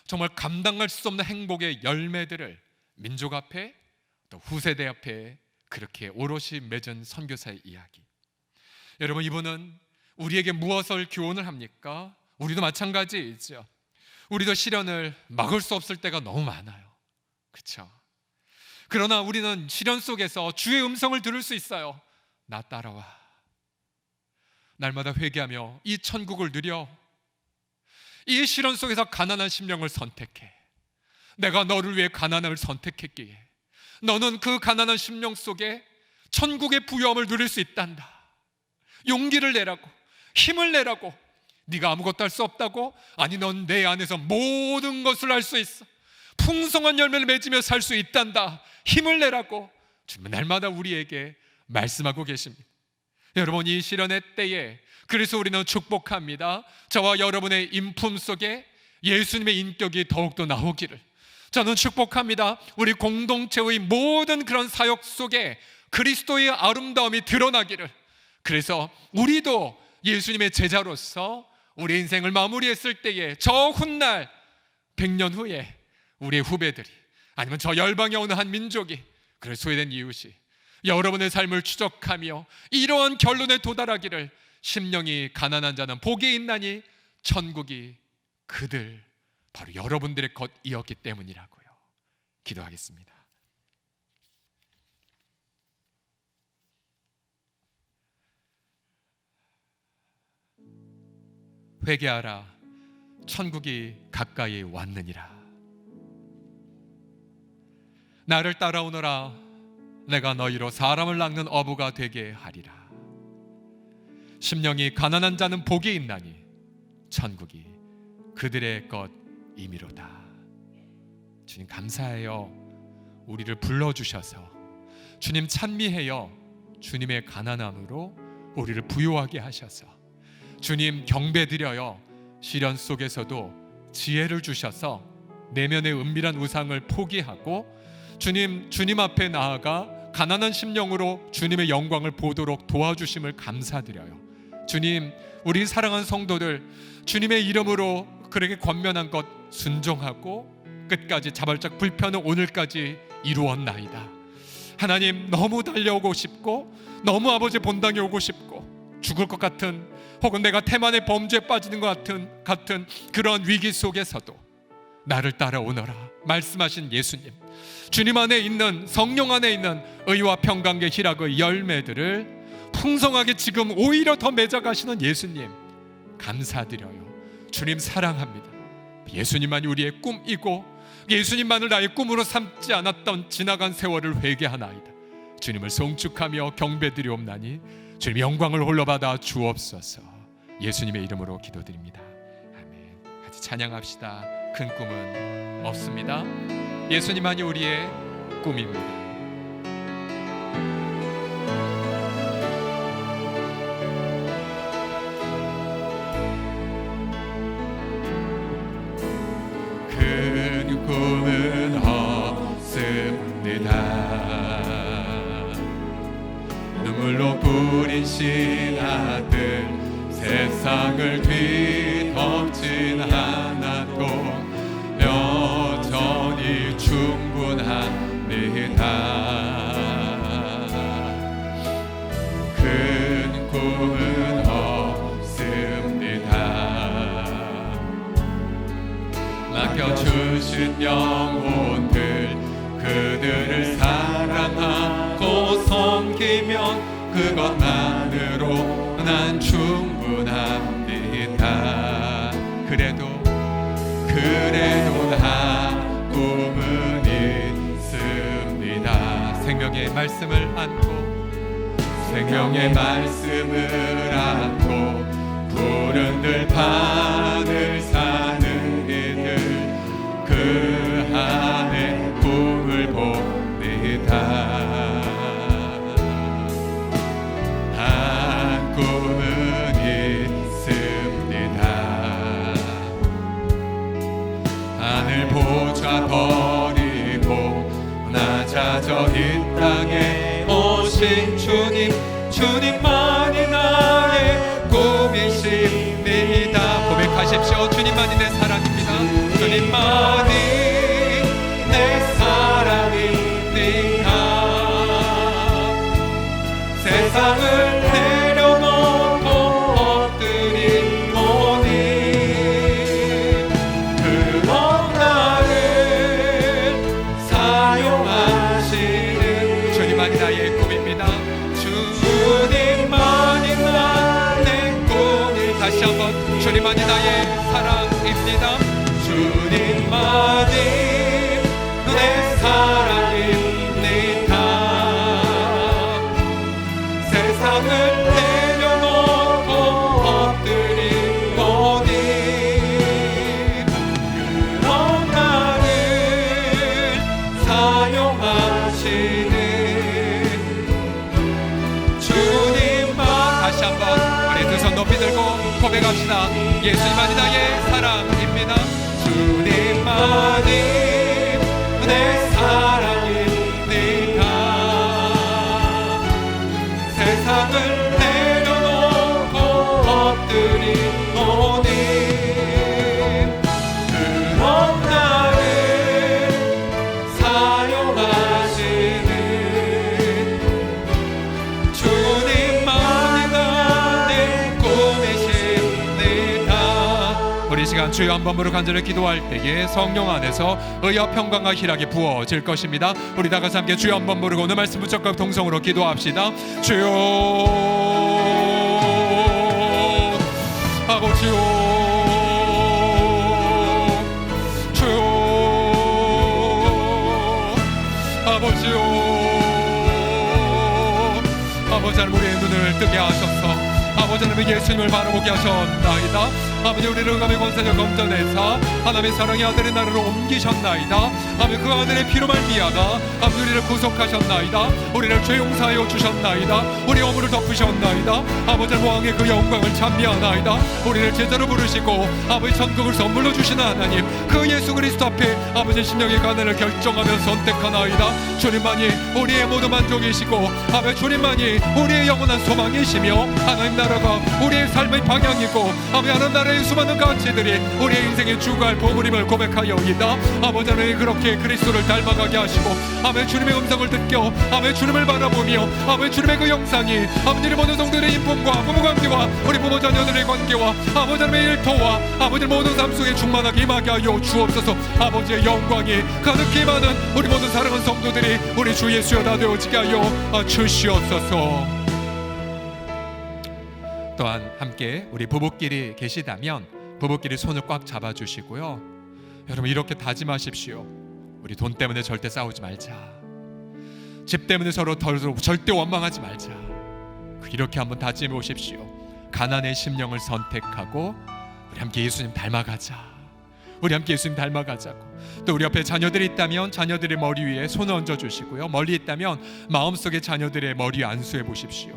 정말 감당할 수 없는 행복의 열매들을 민족 앞에 또 후세대 앞에 그렇게 오롯이 맺은 선교사의 이야기. 여러분, 이분은 우리에게 무엇을 교훈을 합니까? 우리도 마찬가지이죠. 우리도 시련을 막을 수 없을 때가 너무 많아요. 그렇죠? 그러나 우리는 시련 속에서 주의 음성을 들을 수 있어요. 나 따라와. 날마다 회개하며 이 천국을 누려. 이 시련 속에서 가난한 심령을 선택해. 내가 너를 위해 가난함을 선택했기에 너는 그 가난한 심령 속에 천국의 부유함을 누릴 수 있단다. 용기를 내라고, 힘을 내라고. 네가 아무것도 할 수 없다고? 아니, 넌 내 안에서 모든 것을 할 수 있어. 풍성한 열매를 맺으며 살 수 있단다. 힘을 내라고 주님은 날마다 우리에게 말씀하고 계십니다. 여러분, 이 시련의 때에 그래서 우리는 축복합니다. 저와 여러분의 인품 속에 예수님의 인격이 더욱더 나오기를 저는 축복합니다. 우리 공동체의 모든 그런 사역 속에 그리스도의 아름다움이 드러나기를. 그래서 우리도 예수님의 제자로서 우리 인생을 마무리했을 때에 저 훗날 100년 후에 우리의 후배들이 아니면 저 열방에 오는 한 민족이 그래 소외된 이웃이 여러분의 삶을 추적하며 이러한 결론에 도달하기를 심령이 가난한 자는 복이 있나니 천국이 그들 바로 여러분들의 것이었기 때문이라고요. 기도하겠습니다. 회개하라, 천국이 가까이 왔느니라. 나를 따라오너라, 내가 너희로 사람을 낚는 어부가 되게 하리라. 심령이 가난한 자는 복이 있나니 천국이 그들의 것임이로다. 주님 감사해요. 우리를 불러주셔서 주님 찬미해요. 주님의 가난함으로 우리를 부유하게 하셔서 주님 경배드려요. 시련 속에서도 지혜를 주셔서 내면의 은밀한 우상을 포기하고 주님 앞에 나아가 가난한 심령으로 주님의 영광을 보도록 도와주심을 감사드려요. 주님, 우리 사랑하는 성도들 주님의 이름으로 그렇게 권면한 것 순종하고 끝까지 자발적 불편을 오늘까지 이루었나이다. 하나님, 너무 달려오고 싶고 너무 아버지 본당에 오고 싶고 죽을 것 같은 혹은 내가 태만의 범죄에 빠지는 것 같은 그런 위기 속에서도 나를 따라오너라 말씀하신 예수님, 주님 안에 있는 성령 안에 있는 의와 평강의 희락의 열매들을 풍성하게 지금 오히려 더 맺어가시는 예수님 감사드려요. 주님 사랑합니다. 예수님만이 우리의 꿈이고 예수님만을 나의 꿈으로 삼지 않았던 지나간 세월을 회개하나이다. 주님을 송축하며 경배드리옵나니 주님 영광을 홀로 받아 주옵소서. 예수님의 이름으로 기도드립니다. 아멘. 같이 찬양합시다. 큰 꿈은 없습니다. 예수님만이 우리의 꿈입니다. 큰 꿈은 없습니다. 눈물로 뿌린 씨앗들 세상을 뒤덮진 않아도 여전히 충분합니다. 큰 꿈은 없습니다. 맡겨주신 영혼들 그들을 사랑하고 섬기면 그것만으로 난 충분합니다. 그래도 다 꿈은 있습니다. 생명의 말씀을 안고 생명의 말씀을 안고 푸른 들판을 사는 이들 그 안에 꿈을 봅니다. 한 꿈은 있습니다. 꿈이신 주님, 주님만이 나의 꿈이십니다. 고백하십시오. 주님만이 내 사랑입니다. 주님만이 내 사랑입니다. 세상을 내려놓고 엎드리노니 그런 나를 사용하시는 주님만이 나의 꿈입니다. 주님만이 나의 꿈이 다시 한번 주님만이 나의 사랑입니다. 주님만이 내 사랑입니다. 세상을 내려놓고 엎드리노니 그런 나를 사용하시는 주님만. 다시 한번 우리 두 손 높이 들고 고백합시다. 예수님만이 나의 사랑입니다. 주님만이 내 사랑입니다. 세상을 내려놓고 엎드리노니 그런 나를 사용하시는 주님만이 나의 꿈이십니다. 우리 시간 주여 한 번으로 간절히 기도할 때에 성령 안에서 의와 평강과 희락이 부어질 것입니다. 우리 다 같이 함께 주여 한 번 부르고 오늘 말씀 붙잡고 동성으로 기도합시다. 주여 아버지요, 주여 아버지요, 아버지 하나님 우리의 눈을 뜨게 하셔서 아버지 하나님 예수님을 바라보게 하셨나이다. 아버지 우리를 감히 권세력 검전해서 하나님의 사랑의 아들의 나라로 옮기셨나이다. 아버지 그 아들의 피로 말미암아 아버지 우리를 구속하셨나이다. 우리를 죄 용서하여 주셨나이다. 우리 허물을 덮으셨나이다. 아버지 왕의 그 영광을 찬미하나이다. 우리를 제자로 부르시고 아버지 천국을 선물로 주시는 하나님, 그 예수 그리스도 앞에 아버지 심령의 가난을 결정하며 선택하나이다. 주님만이 우리의 모든 만족이시고 아버지 주님만이 우리의 영원한 소망이시며 하나님 나라가 우리의 삶의 방향이고 아버지 하나님 나라의 수많은 가치들이 우리의 인생의 주갈 보물임을 고백하여이다. 아버지 하나님 그렇게 그리스도를 닮아가게 하시고 아버지 주님의 음성을 듣겨 아버지 주님을 바라보며 아버지 주님의 그 영상이 아버지의 모든 성도들의 인품과 부부관계와 우리 부모 자녀들의 관계와 아버지 하나님의 일터와 아버지 모든 삶 속에 충만하게 임하게 하여 주옵소서. 아버지의 영광이 가득히 임하는 우리 모든 사랑하는 성도들이 우리 주 예수여 다 되어지게 하여 주시옵소서. 또한 함께 우리 부부끼리 계시다면 부부끼리 손을 꽉 잡아주시고요. 여러분 이렇게 다짐하십시오. 우리 돈 때문에 절대 싸우지 말자. 집 때문에 서로 절대 원망하지 말자. 이렇게 한번 다짐해 보십시오. 가난의 심령을 선택하고 우리 함께 예수님 닮아가자. 우리 함께 예수님 닮아가자고. 또 우리 옆에 자녀들이 있다면 자녀들의 머리 위에 손을 얹어주시고요. 멀리 있다면 마음속에 자녀들의 머리 위에 안수해 보십시오.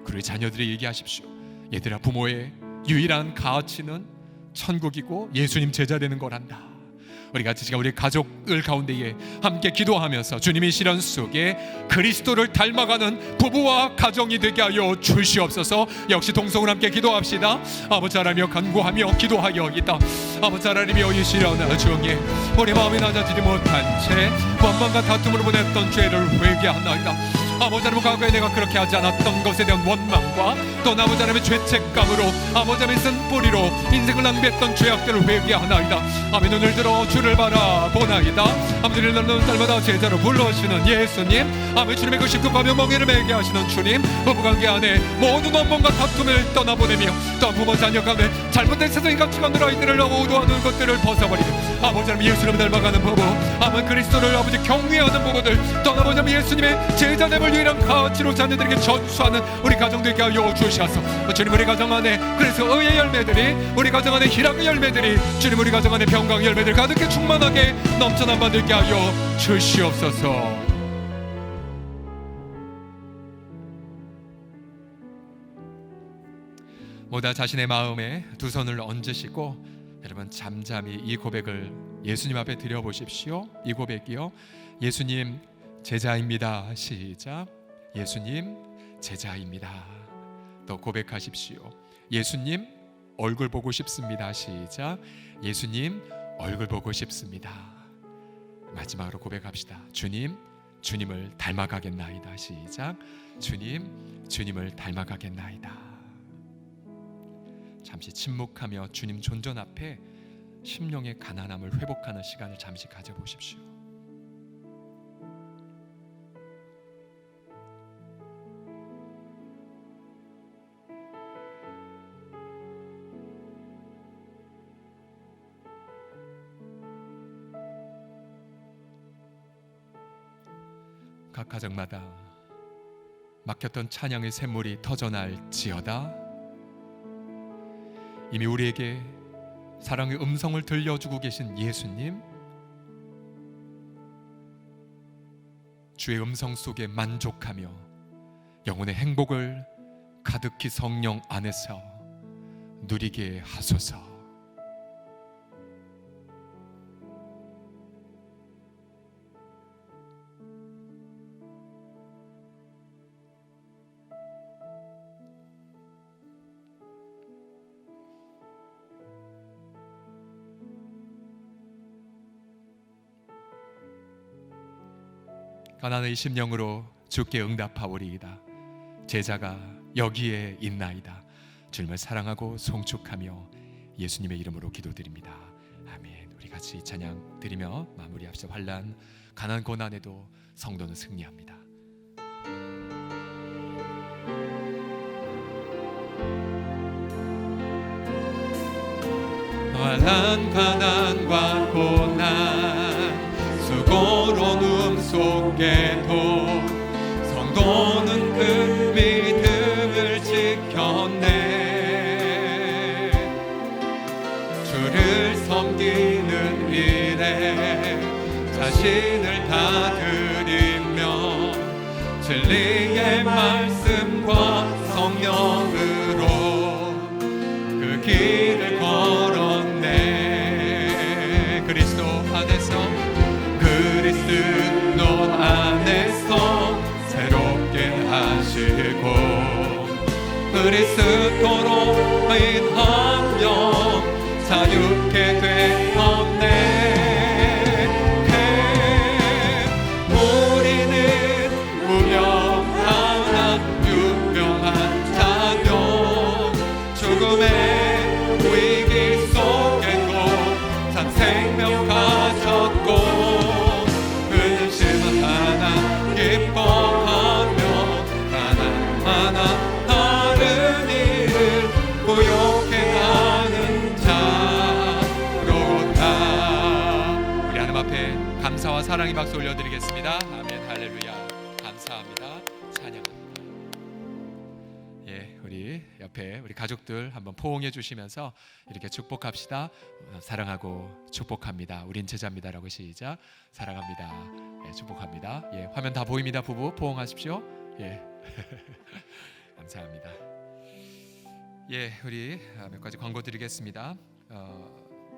그리고 자녀들이 얘기하십시오. 얘들아, 부모의 유일한 가치는 천국이고 예수님 제자 되는 거란다. 우리 같이 지금 우리 가족을 가운데에 함께 기도하면서 주님의 시련 속에 그리스도를 닮아가는 부부와 가정이 되게 하여 주시옵소서. 역시 동성으로 함께 기도합시다. 아버지 하나님여 간구하며 기도하여이다. 아버지 하나님여 이 시련 중에 우리 마음이 낮아지지 못한 채 원망과 다툼으로 보냈던 죄를 회개하나이다. 아버지 하나님 과거에 내가 그렇게 하지 않았던 것에 대한 원망과 또 아버지 하나님의 죄책감으로 아버지 하나님의 쓴뿌리로 인생을 낭비했던 죄악들을 회개하나이다. 아멘. 눈을 들어 주를 바라보나이다. 아버지를 나는 날마다 제자로 불러주시는 예수님, 아버지 주님의 그 십급하며 멍에를 매게 하시는 주님, 부부관계 안에 모든 원망과 다툼을 떠나보내며 또 부모 자녀 간에 잘못된 세상의 가치관들 아이들을 오도하는 것들을 벗어버리며 아버지 하나님 예수님을 닮아가는 부부, 아버지 그리스도를 아버지 경외하는 부부들, 또 아버지 하나님 예수님의 제자됨을 유일한 가치로 자녀들에게 전수하는 우리 가정 되게 하여 주시옵소서. 주님 우리 가정 안에 그래서 의의 열매들이, 우리 가정 안에 희락의 열매들이, 주님 우리 가정 안에 평강의 열매들 가득히 충만하게 넘쳐난 바 되게 하여 주시옵소서. 모두 자신의 마음에 두 손을 얹으시고 여러분 잠잠히 이 고백을 예수님 앞에 드려보십시오. 이 고백이요, 예수님 제자입니다. 시작. 예수님 제자입니다. 더 고백하십시오. 예수님 얼굴 보고 싶습니다. 시작. 예수님 얼굴 보고 싶습니다. 마지막으로 고백합시다. 주님, 주님을 닮아가겠나이다. 시작. 주님, 주님을 닮아가겠나이다. 잠시 침묵하며 주님 존전 앞에 심령의 가난함을 회복하는 시간을 잠시 가져보십시오. 각 가정마다 막혔던 찬양의 샘물이 터져날지어다. 이미 우리에게 사랑의 음성을 들려주고 계신 예수님, 주의 음성 속에 만족하며 영혼의 행복을 가득히 성령 안에서 누리게 하소서. 가난의 심령으로 주께 응답하오리이다. 제자가 여기에 있나이다. 주님을 사랑하고 송축하며 예수님의 이름으로 기도드립니다. 아멘. 우리 같이 찬양 드리며 마무리합시다. 환난, 가난, 고난에도 성도는 승리합니다. 환난, 가난과 고난, 수고로운 속에도 성도는 그 믿음을 지켰네. 주를 섬기는 일에 자신을 다 드리며 진리의 말씀과 성령으로 그 길을 걸었네. 그리스도 안에서 새롭게 하시고 그리스도로 인하여 자유케 되었네. 우리는 무명하나 유명한 자녀, 죽음의 위기 속에도 참 생명 가졌고 기뻐하며 하나하나 다른 일을 부욕해 가는 자로다. 우리 하나님 앞에 감사와 사랑의 박수 올려드리겠습니다. 아멘. 할렐루야. 감사합니다. 찬양합니다. 예, 우리 옆에 우리 가족들 한번 포옹해 주시면서 이렇게 축복합시다. 사랑하고 축복합니다. 우린 제자입니다라고 시작. 사랑합니다. 예, 축복합니다. 예, 화면 다 보입니다. 부부 포옹하십시오. 예, 감사합니다. 예, 우리 몇 가지 광고 드리겠습니다.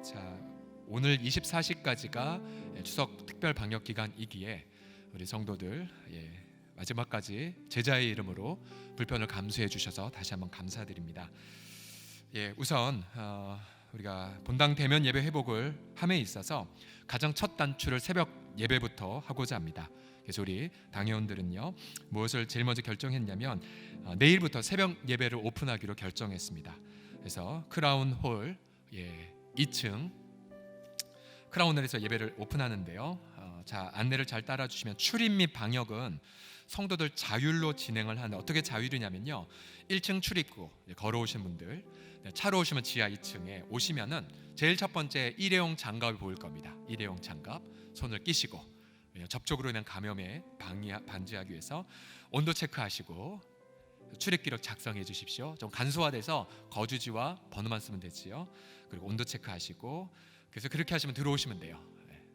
자, 오늘 24시까지가 추석 특별 방역 기간이기에 우리 성도들 마지막까지 제자의 이름으로 불편을 감수해 주셔서 다시 한번 감사드립니다. 예, 우선 우리가 본당 대면 예배 회복을 함에 있어서 가장 첫 단추를 새벽 예배부터 하고자 합니다. 그래서 우리 당회원들은요, 무엇을 제일 먼저 결정했냐면 내일부터 새벽 예배를 오픈하기로 결정했습니다. 그래서 크라운홀 2층 크라운홀에서 예배를 오픈하는데요. 자, 안내를 잘 따라주시면 출입 및 방역은 성도들 자율로 진행을 하는데, 어떻게 자율이냐면요, 1층 출입구 걸어오신 분들, 차로 오시면 지하 2층에 오시면은 제일 첫 번째 일회용 장갑이 보일 겁니다. 일회용 장갑 손을 끼시고, 접촉으로 인한 감염에 방지하기 위해서 온도 체크하시고 출입 기록 작성해 주십시오. 좀 간소화돼서 거주지와 번호만 쓰면 되지요. 그리고 온도 체크하시고, 그래서 그렇게 하시면 들어오시면 돼요.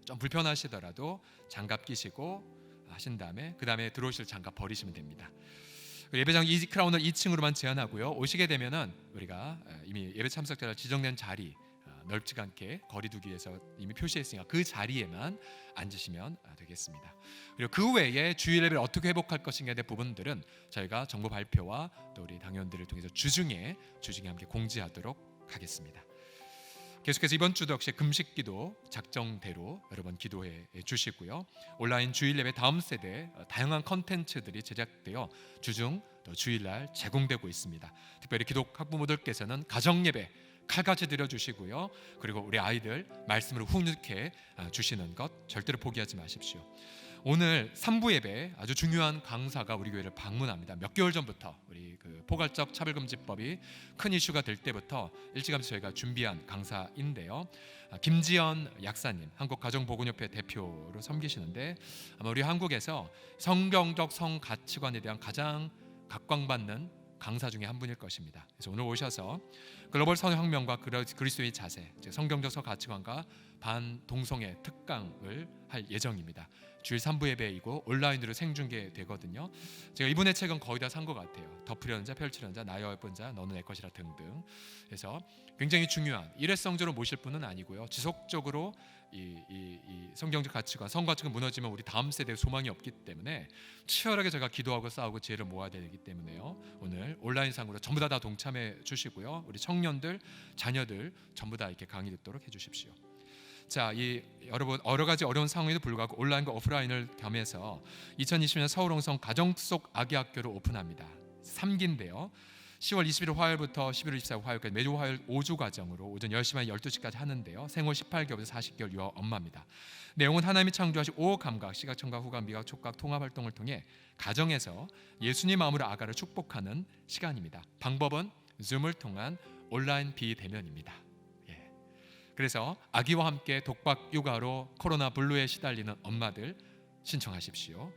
좀 불편하시더라도 장갑 끼시고 하신 다음에 그 다음에 들어오실 장갑 버리시면 됩니다. 예배장 크라운을 2층으로만 제한하고요. 오시게 되면은 우리가 이미 예배 참석자가 지정된 자리 넓지가 않게 거리 두기 위해서 이미 표시했으니까 그 자리에만 앉으시면 되겠습니다. 그리고 그 외에 주일 예배를 어떻게 회복할 것인가에 대한 부분들은 저희가 정부 발표와 또 우리 당원들을 통해서 주중에 함께 공지하도록 하겠습니다. 계속해서 이번 주도 역시 금식기도 작정대로 여러분 기도해 주시고요. 온라인 주일 예배 다음 세대 다양한 컨텐츠들이 제작되어 주중 또 주일날 제공되고 있습니다. 특별히 기독 학부모들께서는 가정 예배 칼같이 드려주시고요. 그리고 우리 아이들 말씀으로 훈육해 주시는 것 절대로 포기하지 마십시오. 오늘 3부 예배 아주 중요한 강사가 우리 교회를 방문합니다. 몇 개월 전부터 우리 그 포괄적 차별금지법이 큰 이슈가 될 때부터 일찌감치 저희가 준비한 강사인데요. 김지연 약사님, 한국가정보건협회 대표로 섬기시는데 아마 우리 한국에서 성경적 성가치관에 대한 가장 각광받는 강사 중에 한 분일 것입니다. 그래서 오늘 오셔서 글로벌 선혁명과 그리스도의 자세, 성경적 성가치관과 반동성애 특강을 할 예정입니다. 주일 3부 예배이고 온라인으로 생중계되거든요. 제가 이분의 책은 거의 다 산 것 같아요. 덮으려는 자, 펼치려는 자, 나의 예쁜 자, 너는 내 것이라 등등. 그래서 굉장히 중요한 일회성적으로 모실 분은 아니고요. 지속적으로 이 성경적 가치관, 성가치관 무너지면 우리 다음 세대에 소망이 없기 때문에 치열하게 제가 기도하고 싸우고 지혜를 모아야 되기 때문에요. 오늘 온라인상으로 전부 다 동참해 주시고요. 우리 청년들, 자녀들 전부 다 이렇게 강의 듣도록 해주십시오. 자, 여러분 여러 가지 어려운 상황에도 불구하고 온라인과 오프라인을 겸해서 2020년 서울홍성 가정 속 아기 학교를 오픈합니다. 3기인데요. 10월 21일 화요일부터 11월 24일 화요일까지 매주 화요일 5주 과정으로 오전 10시만 12시까지 하는데요. 생후 18개월부터 40개월 유아 엄마입니다. 내용은 하나님이 창조하신 5감각, 시각, 청각, 후각, 미각, 촉각 통합 활동을 통해 가정에서 예수님 마음으로 아가를 축복하는 시간입니다. 방법은 줌을 통한 온라인 비대면입니다. 그래서 아기와 함께 독박 육아로 코로나 블루에 시달리는 엄마들 신청하십시오.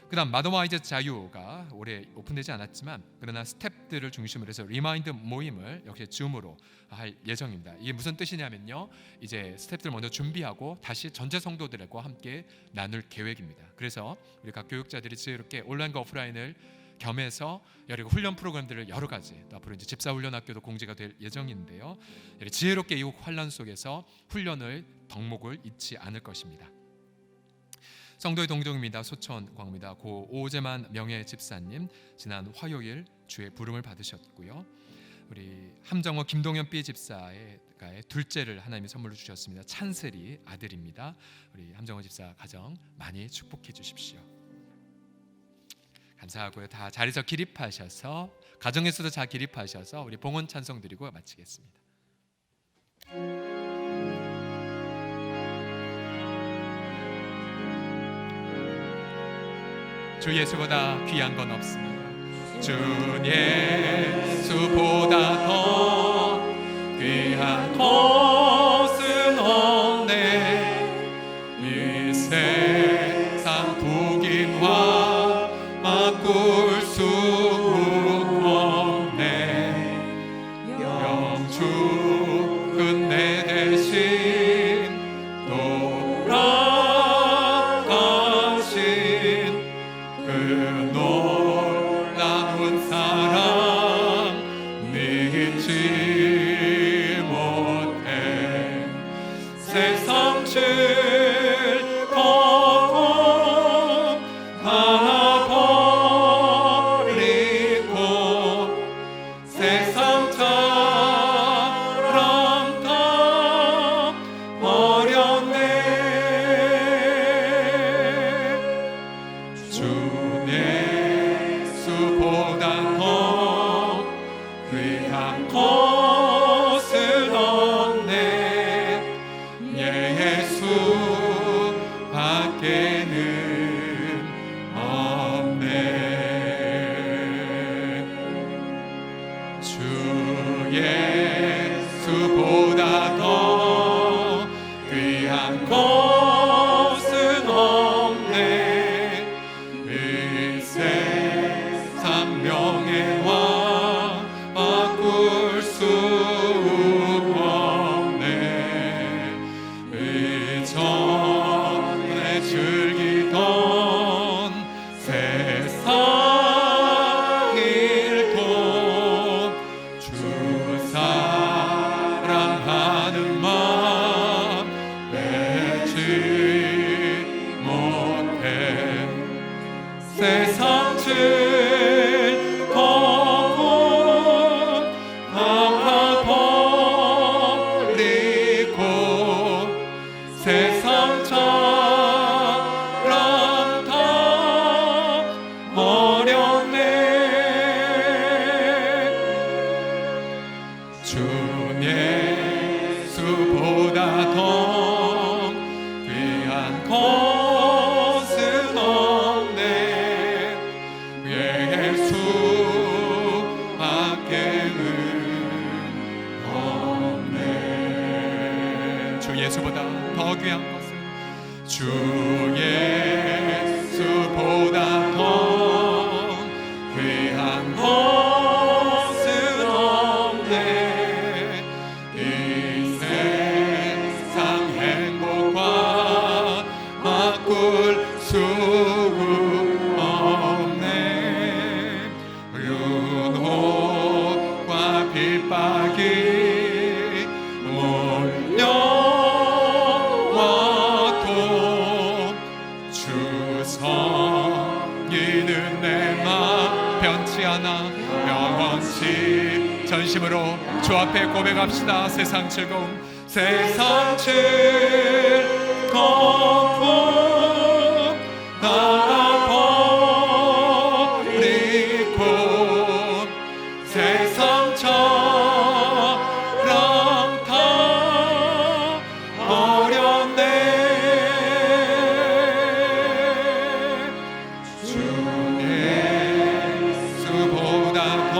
그다음 마더와이즈 자유가 올해 오픈되지 않았지만 그러나 스텝들을 중심으로 해서 리마인드 모임을 역시 줌으로 할 예정입니다. 이게 무슨 뜻이냐면요, 이제 스텝들 먼저 준비하고 다시 전체 성도들과 함께 나눌 계획입니다. 그래서 우리 각 교육자들이 지혜롭게 온라인과 오프라인을 겸해서 여러 훈련 프로그램들을 여러 가지, 또 앞으로 이제 집사훈련학교도 공지가 될 예정인데요. 지혜롭게 이 환란 속에서 훈련을 덕목을 잊지 않을 것입니다. 성도의 동정입니다. 소천 광입니다. 고 오재만 명예 집사님 지난 화요일 주의 부름을 받으셨고요. 우리 함정호 김동현 B 집사의 둘째를 하나님이 선물로 주셨습니다. 찬슬이 아들입니다. 우리 함정호 집사 가정 많이 축복해 주십시오. 감사하고요. 다 자리에서 기립하셔서 가정에서도 잘 기립하셔서 우리 봉헌 찬송 드리고 마치겠습니다. 주 예수보다 귀한 건 없습니다. 주 예수보다 더 귀한 것은 없네. 이 세상 부귀와 바꿀 수 없네. 영주 끝내 대신 돌아가신 그 놀라운 사랑 믿지 못해. 세상 즐거움 하나 버리고 세상 사랑 다 버렸네. 주 예수보다 더 귀한 것은 없네. 예수 밖에는 없네. 주 예수보다 더 귀한 것은 없네. 세상 즐거움 버리고 세상처럼 다 어렵네. 주 예수보다 더 귀한 것은 없네. 예수 밖에는 없네. 주 예수보다 더 귀한 것은 주 예수보다 더 귀한 것은 없네. 이 세상 행복과 바꿀 수 없네. 윤호과 빛박이 몰려와도 주 섬기는 내 맘 변치 않아. 영원치 전심으로 주 앞에 고백합시다. 세상 즐거움 세상 즐거움 나가버리고 세상처럼 다 어렵네. 주 예수보다 더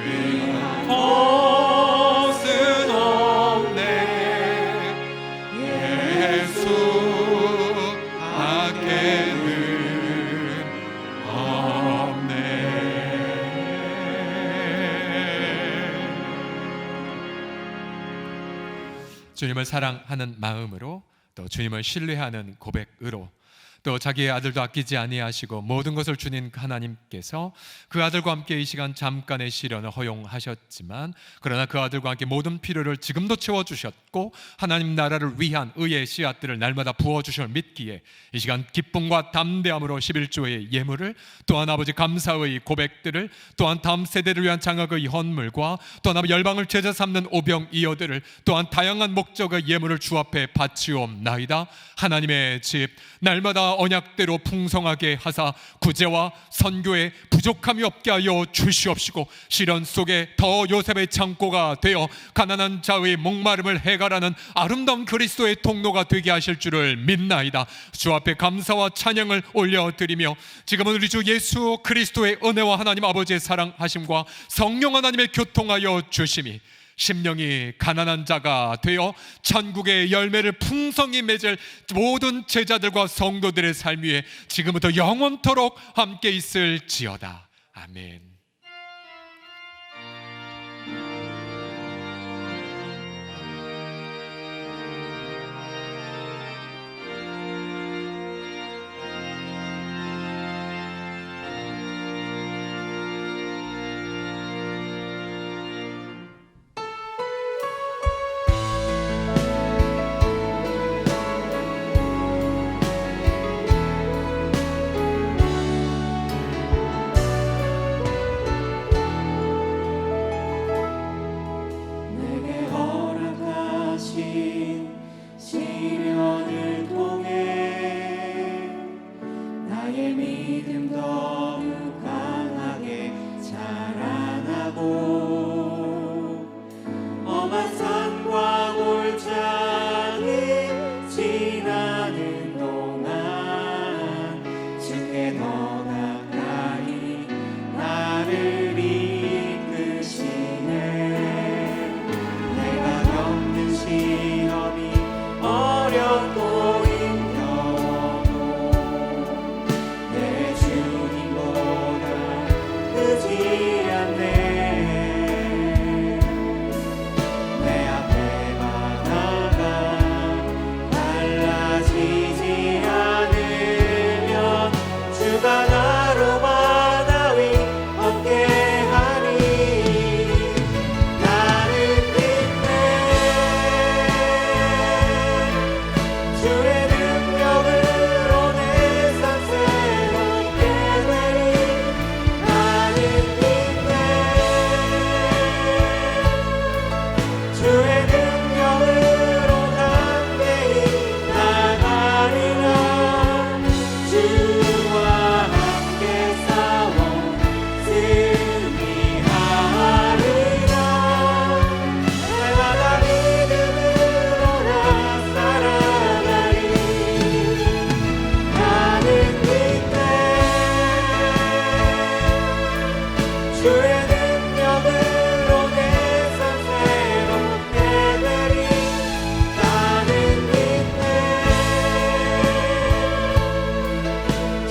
귀한 것은 없네. 예수 밖에는 없네. 주님을 사랑하는 마음으로 또 주님을 신뢰하는 고백으로 또 자기의 아들도 아끼지 아니하시고 모든 것을 주신 하나님께서 그 아들과 함께 이 시간 잠깐의 시련을 허용하셨지만 그러나 그 아들과 함께 모든 필요를 지금도 채워주셨고 하나님 나라를 위한 의의 씨앗들을 날마다 부어주실 믿기에 이 시간 기쁨과 담대함으로 11조의 예물을 또한 아버지 감사의 고백들을 또한 다음 세대를 위한 장학의 헌물과 또한 아버지 열방을 제자 삼는 오병이어들을 또한 다양한 목적의 예물을 주 앞에 바치옵나이다. 하나님의 집 날마다 언약대로 풍성하게 하사 구제와 선교에 부족함이 없게 하여 주시옵시고 시련 속에 더 요셉의 창고가 되어 가난한 자의 목마름을 해결하는 아름다운 그리스도의 통로가 되게 하실 줄을 믿나이다. 주 앞에 감사와 찬양을 올려드리며 지금은 우리 주 예수 그리스도의 은혜와 하나님 아버지의 사랑하심과 성령 하나님의 교통하여 주심이 심령이 가난한 자가 되어 천국의 열매를 풍성히 맺을 모든 제자들과 성도들의 삶 위에 지금부터 영원토록 함께 있을지어다. 아멘.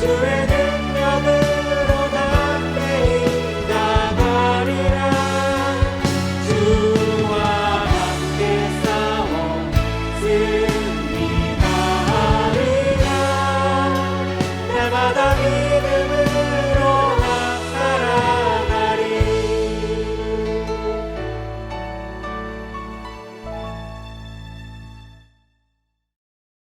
주의